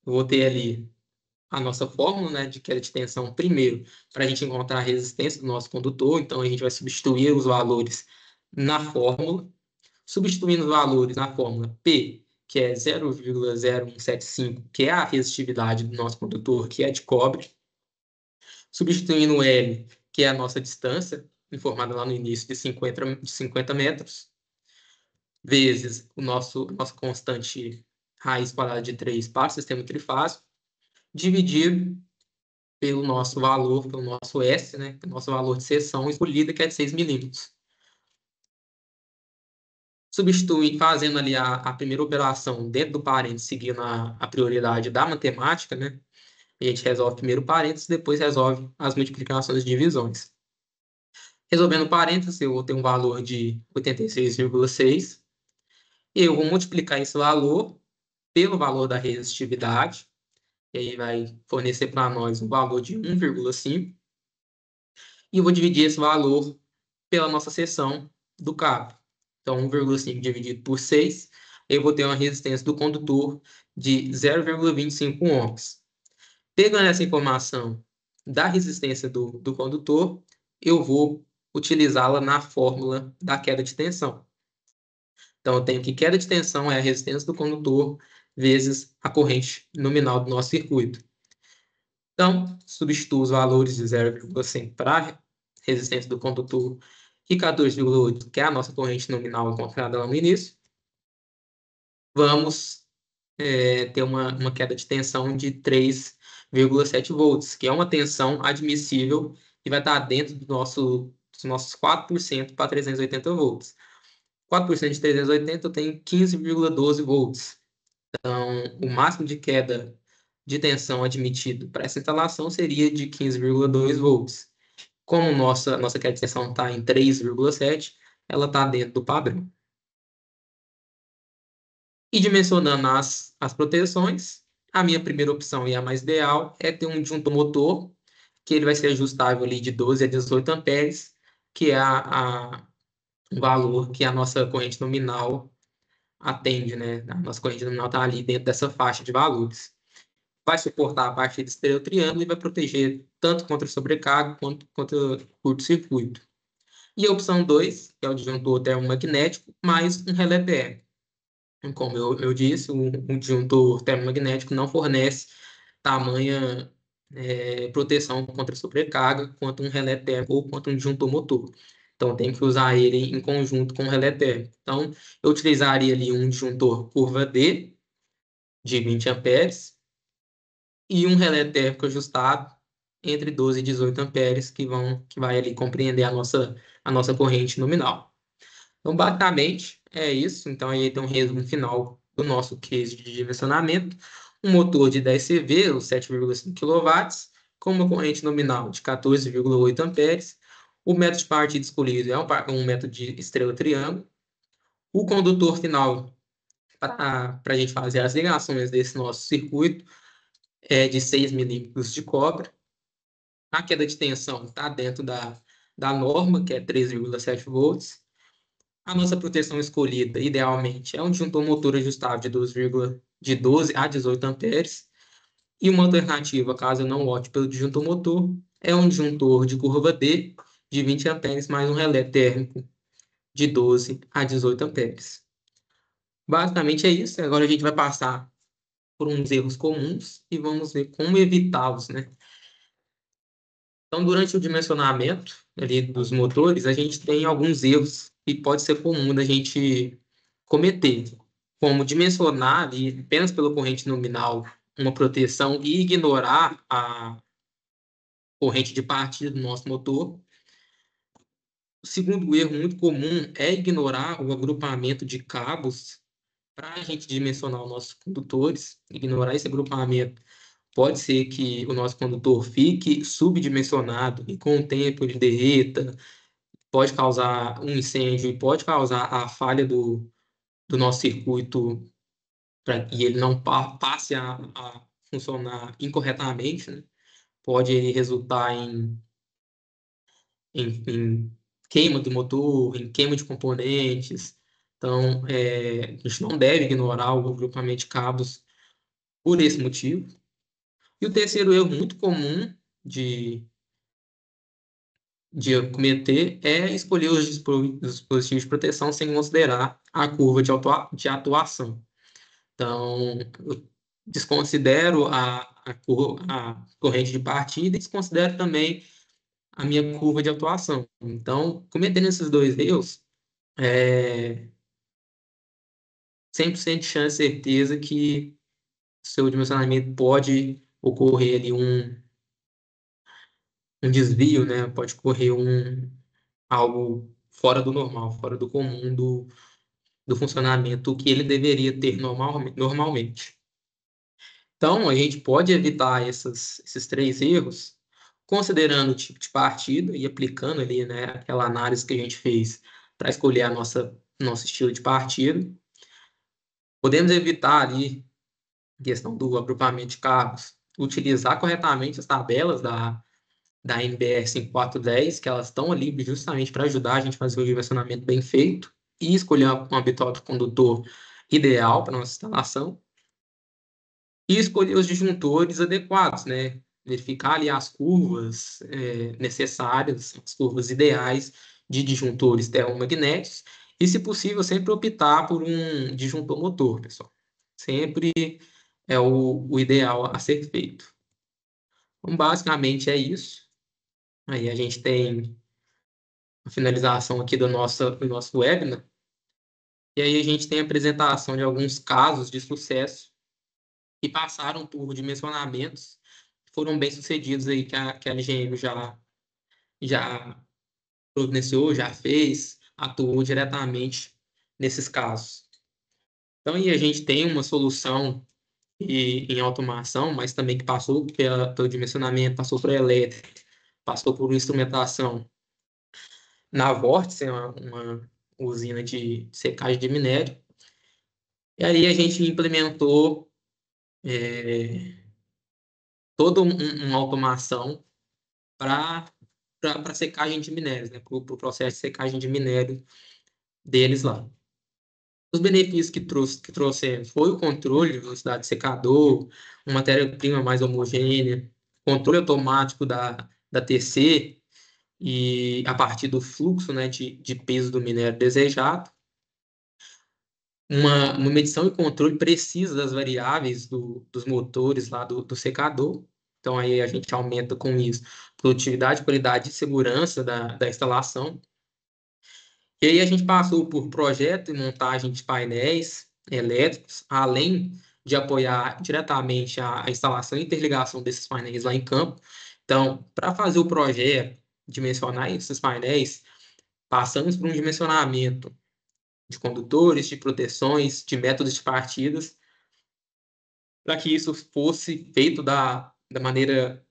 eu vou ter ali a nossa fórmula, né, de queda de tensão primeiro, para a gente encontrar a resistência do nosso condutor. Então, a gente vai substituir os valores na fórmula. Substituindo os valores na fórmula P, que é 0,0175, que é a resistividade do nosso condutor, que é de cobre. Substituindo o L, que é a nossa distância, informada lá no início de 50 metros, vezes nossa constante raiz quadrada de 3 para o sistema trifásico, dividido pelo nosso S, né, o nosso valor de seção escolhida, que é de 6 milímetros. Fazendo ali a primeira operação dentro do parênteses, seguindo a prioridade da matemática, né? A gente resolve primeiro o parênteses, depois resolve as multiplicações e divisões. Resolvendo o parênteses, eu vou ter um valor de 86,6. Eu vou multiplicar esse valor pelo valor da resistividade, e aí vai fornecer para nós um valor de 1,5. E eu vou dividir esse valor pela nossa seção do cabo. Então, 1,5 dividido por 6, eu vou ter uma resistência do condutor de 0,25 ohms. Pegando essa informação da resistência do condutor, eu vou utilizá-la na fórmula da queda de tensão. Então, eu tenho que queda de tensão é a resistência do condutor vezes a corrente nominal do nosso circuito. Então, substituo os valores de 0,5 para a resistência do condutor e 14,8, que é a nossa corrente nominal encontrada lá no início. Vamos ter uma queda de tensão de 3,7 volts, que é uma tensão admissível e vai estar dentro dos os nossos 4% para 380 volts. 4% de 380 eu tenho 15,12 volts. Então, o máximo de queda de tensão admitido para essa instalação seria de 15,2 volts. Como nossa queda de tensão está em 3,7, ela está dentro do padrão. E dimensionando as proteções, a minha primeira opção e a mais ideal é ter um disjuntor motor, que ele vai ser ajustável ali de 12 a 18 amperes, que é o valor que a nossa corrente nominal atende, né? A nossa corrente nominal está ali dentro dessa faixa de valores. Vai suportar a partida estrela-triângulo e vai proteger tanto contra sobrecarga quanto contra curto-circuito. E a opção 2, que é o disjuntor termomagnético, mais um relé térmico. Como eu disse, o disjuntor termomagnético não fornece tamanha proteção contra sobrecarga quanto um relé térmico ou quanto um disjuntor motor. Então, tem que usar ele em conjunto com o relé térmico. Então, eu utilizaria ali um disjuntor curva D de 20 amperes e um relé térmico ajustado entre 12 e 18 amperes que vai ali compreender a nossa corrente nominal. Então, basicamente, é isso. Então, aí tem um resumo final do nosso case de dimensionamento. Um motor de 10 CV, ou 7,5 kW, com uma corrente nominal de 14,8 amperes. O método de partida escolhido é um método de estrela-triângulo. O condutor final para a gente fazer as ligações desse nosso circuito é de 6 milímetros de cobre. A queda de tensão está dentro da norma, que é 3,7 volts. A nossa proteção escolhida, idealmente, é um disjuntor motor ajustável de 12 a 18 amperes. E uma alternativa, caso eu não opte pelo disjuntor motor, é um disjuntor de curva D de 20 amperes mais um relé térmico de 12 a 18 amperes. Basicamente é isso. Agora a gente vai passar por uns erros comuns e vamos ver como evitá-los, né? Então, durante o dimensionamento ali dos motores, a gente tem alguns erros que pode ser comum da gente cometer, como dimensionar ali apenas pela corrente nominal uma proteção e ignorar a corrente de partida do nosso motor. O segundo erro muito comum é ignorar o agrupamento de cabos para a gente dimensionar os nossos condutores. Ignorar esse agrupamento pode ser que o nosso condutor fique subdimensionado e com o tempo ele derreta, pode causar um incêndio e pode causar a falha do nosso circuito e ele não passe a funcionar incorretamente, né? Pode resultar em queima do motor, em queima de componentes. Então, a gente não deve ignorar o agrupamento de cabos por esse motivo. E o terceiro erro muito comum de cometer é escolher os dispositivos de proteção sem considerar a curva de atuação. Então, eu desconsidero a corrente de partida e desconsidero também a minha curva de atuação. Então, cometendo esses dois erros, é 100% de chance, certeza que seu dimensionamento pode ocorrer ali um desvio, né? Pode ocorrer algo fora do normal, fora do comum do funcionamento que ele deveria ter normalmente. Então, a gente pode evitar esses três erros considerando o tipo de partida e aplicando ali, né, aquela análise que a gente fez para escolher nosso estilo de partida. Podemos evitar ali a questão do agrupamento de carros, utilizar corretamente as tabelas da NBR 5410, que elas estão ali justamente para ajudar a gente a fazer o dimensionamento bem feito e escolher um habitual condutor ideal para nossa instalação e escolher os disjuntores adequados, né? Verificar ali as curvas necessárias, as curvas ideais de disjuntores termomagnéticos e, se possível, sempre optar por um disjuntor motor, pessoal. Sempre é o ideal a ser feito. Então, basicamente é isso. Aí a gente tem a finalização aqui do nosso webinar. E aí a gente tem a apresentação de alguns casos de sucesso que passaram por dimensionamentos que foram bem sucedidos aí que a LGM já providenciou, já fez, atuou diretamente nesses casos. Então, aí a gente tem uma solução em automação, mas também que passou pelo dimensionamento, passou por elétrica, passou por instrumentação. Na Vórtice, é uma usina de secagem de minério. E aí a gente implementou toda uma automação para secagem de minérios, né? Para o processo de secagem de minério deles lá. Os benefícios que trouxeram foi o controle de velocidade de secador, uma matéria-prima mais homogênea, controle automático da TC e a partir do fluxo, né, de peso do minério desejado, uma medição e controle preciso das variáveis dos motores lá do secador. Então, aí a gente aumenta com isso produtividade, qualidade e segurança da instalação. E aí a gente passou por projeto e montagem de painéis elétricos, além de apoiar diretamente a instalação e interligação desses painéis lá em campo. Então, para fazer o projeto, dimensionar esses painéis, passamos por um dimensionamento de condutores, de proteções, de métodos de partidas, para que isso fosse feito da maneira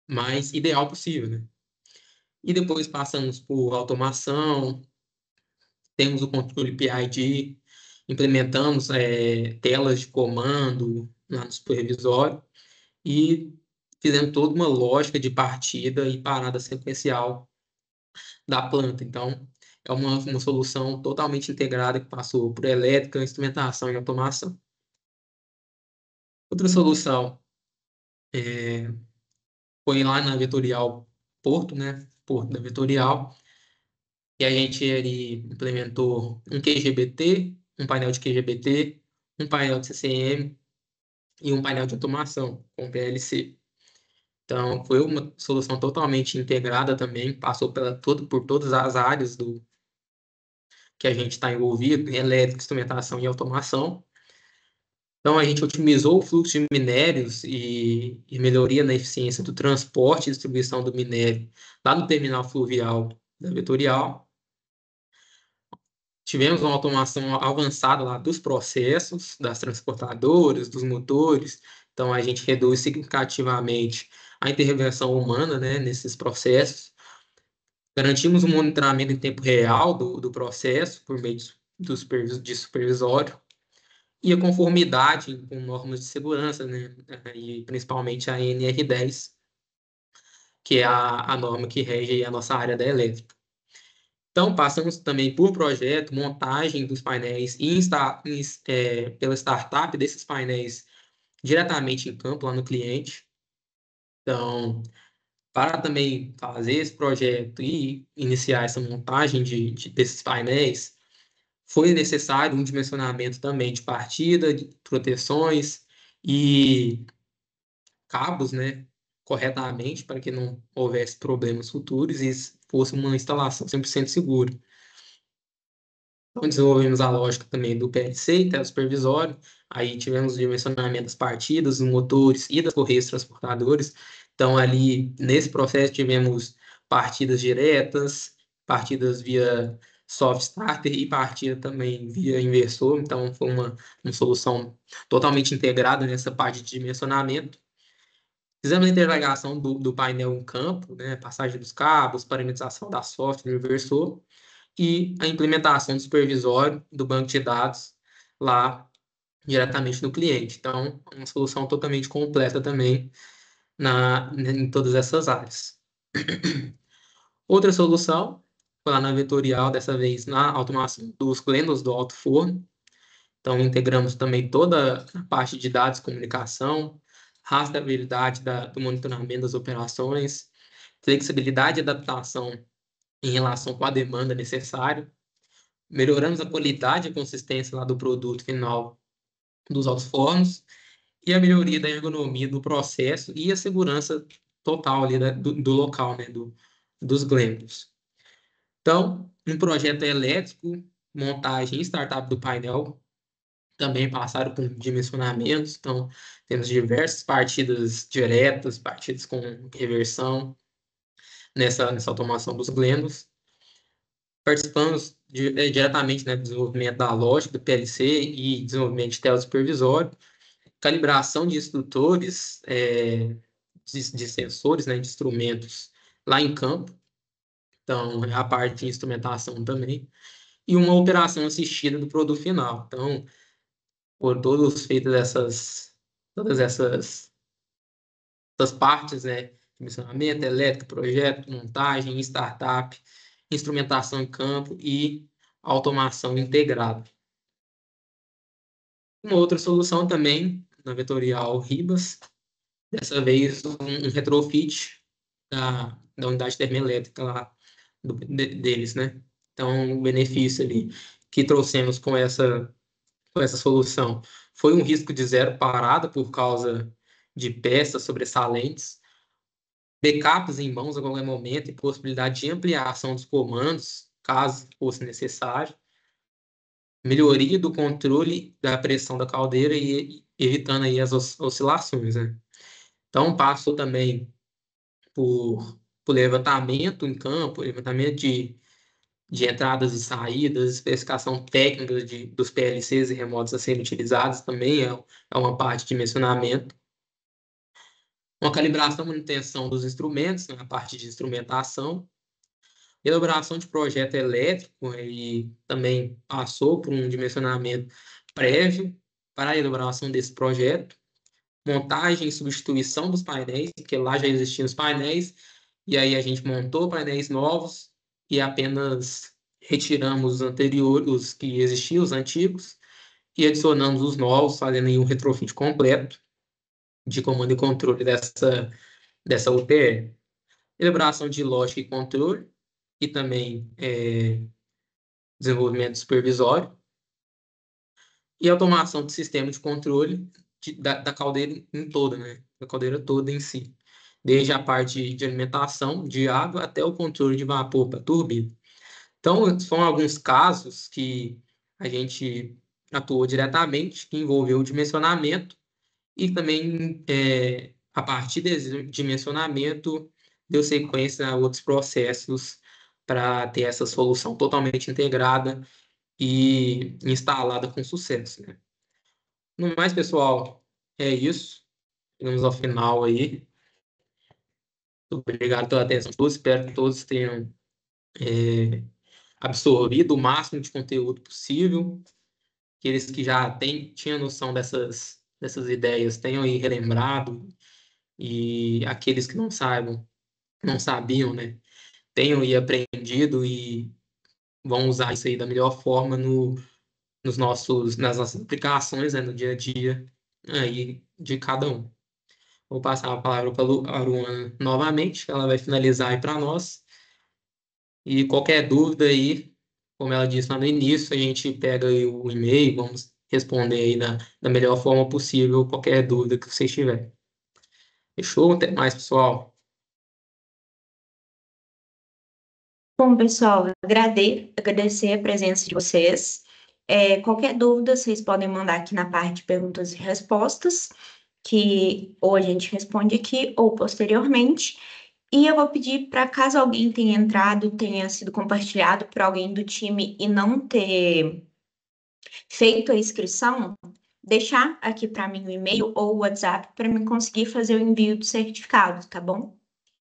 mais ideal possível, né? E depois passamos por automação, temos o controle PID, implementamos telas de comando lá no supervisório e fizemos toda uma lógica de partida e parada sequencial da planta. Então, é uma solução totalmente integrada que passou por elétrica, instrumentação e automação. Outra solução foi lá na Vetorial Porto, né? Porto da Vetorial, e a gente ali implementou um QGBT, um painel de QGBT, um painel de CCM e um painel de automação com PLC. Então, foi uma solução totalmente integrada também, passou por todas as áreas que a gente está envolvido, em elétrica, instrumentação e automação. Então, a gente otimizou o fluxo de minérios e melhoria na eficiência do transporte e distribuição do minério lá no terminal fluvial da Vetorial. Tivemos uma automação avançada lá dos processos, das transportadoras, dos motores. Então, a gente reduz significativamente a intervenção humana, né, nesses processos. Garantimos um monitoramento em tempo real do processo por meio de supervisório e a conformidade com normas de segurança, né, e principalmente a NR10, que é a norma que rege a nossa área da elétrica. Então, passamos também por projeto, montagem dos painéis pela startup desses painéis diretamente em campo, lá no cliente. Então, para também fazer esse projeto e iniciar essa montagem desses painéis, foi necessário um dimensionamento também de partida, de proteções e cabos, né, corretamente, para que não houvesse problemas futuros e fosse uma instalação 100% segura. Então, desenvolvemos a lógica também do PLC e telesupervisório. Aí tivemos o dimensionamento das partidas, dos motores e das correias transportadoras. Então, ali, nesse processo, tivemos partidas diretas, partidas via soft starter e partida também via inversor. Então, foi uma solução totalmente integrada nessa parte de dimensionamento. Fizemos a interligação do painel em campo, né, passagem dos cabos, parametrização da software, inversor e a implementação do supervisório do banco de dados lá diretamente no cliente. Então, uma solução totalmente completa também em todas essas áreas. Outra solução foi lá na Vetorial, dessa vez na automação dos glêndulos do alto forno. Então, integramos também toda a parte de dados, comunicação, rastreabilidade do monitoramento das operações, flexibilidade e adaptação em relação com a demanda necessária. Melhoramos a qualidade e consistência lá do produto final dos altos fornos e a melhoria da ergonomia do processo e a segurança total ali do local, né, dos glêndulos. Então, um projeto elétrico, montagem e startup do painel também passaram por dimensionamentos. Então, temos diversas partidas diretas, partidas com reversão nessa automação dos glêndulos. Participamos diretamente, né, do desenvolvimento da lógica do PLC e desenvolvimento de telesupervisório, calibração de instrutores, de sensores, né, de instrumentos lá em campo, então é a parte de instrumentação também, e uma operação assistida do produto final. Então, por todos feitas todas essas partes, né, dimensionamento, elétrica, projeto, montagem, startup, instrumentação em campo e automação integrada. Uma outra solução também, na Vetorial Ribas, dessa vez um retrofit da unidade termoelétrica lá deles, né? Então, o benefício ali que trouxemos com essa solução foi um risco de zero parada por causa de peças sobressalentes, backups em mãos a qualquer momento e possibilidade de ampliação dos comandos, caso fosse necessário, melhoria do controle da pressão da caldeira e evitando aí as oscilações, né? Então, passou também por levantamento em campo, levantamento de entradas e saídas, especificação técnica dos PLCs e remotos a serem utilizados também é uma parte de dimensionamento. Uma calibração e manutenção dos instrumentos, na parte de instrumentação. Elaboração de projeto elétrico e também passou por um dimensionamento prévio para a elaboração desse projeto. Montagem e substituição dos painéis, porque lá já existiam os painéis, e aí a gente montou painéis novos e apenas retiramos os anteriores, os que existiam, os antigos, e adicionamos os novos, fazendo aí um retrofit completo de comando e controle dessa UTE. Elaboração de lógica e controle, e também desenvolvimento supervisório, e automação do sistema de controle da caldeira em toda, né? Da caldeira toda em si. Desde a parte de alimentação de água até o controle de vapor para a turbina. Então, são alguns casos que a gente atuou diretamente, que envolveu o dimensionamento e também, a partir desse dimensionamento, deu sequência a outros processos para ter essa solução totalmente integrada e instalada com sucesso, né? No mais, pessoal, é isso. Chegamos ao final aí. Obrigado pela atenção de todos. Espero que todos tenham absorvido o máximo de conteúdo possível. Aqueles que já tinham noção dessas ideias tenham aí relembrado. E aqueles que não sabiam, né? Tenham aí aprendido e vão usar isso aí da melhor forma nas nossas aplicações, né, no dia a dia aí de cada um. Vou passar a palavra para a Luana novamente, ela vai finalizar aí para nós. E qualquer dúvida aí, como ela disse lá no início, a gente pega aí o e-mail, vamos responder aí da melhor forma possível qualquer dúvida que vocês tiverem. Fechou? Até mais, pessoal. Bom, pessoal, agradecer a presença de vocês. Qualquer dúvida, vocês podem mandar aqui na parte de perguntas e respostas, que ou a gente responde aqui ou posteriormente. E eu vou pedir para, caso alguém tenha entrado, tenha sido compartilhado por alguém do time e não ter feito a inscrição, deixar aqui para mim o e-mail ou o WhatsApp para mim conseguir fazer o envio do certificado, tá bom?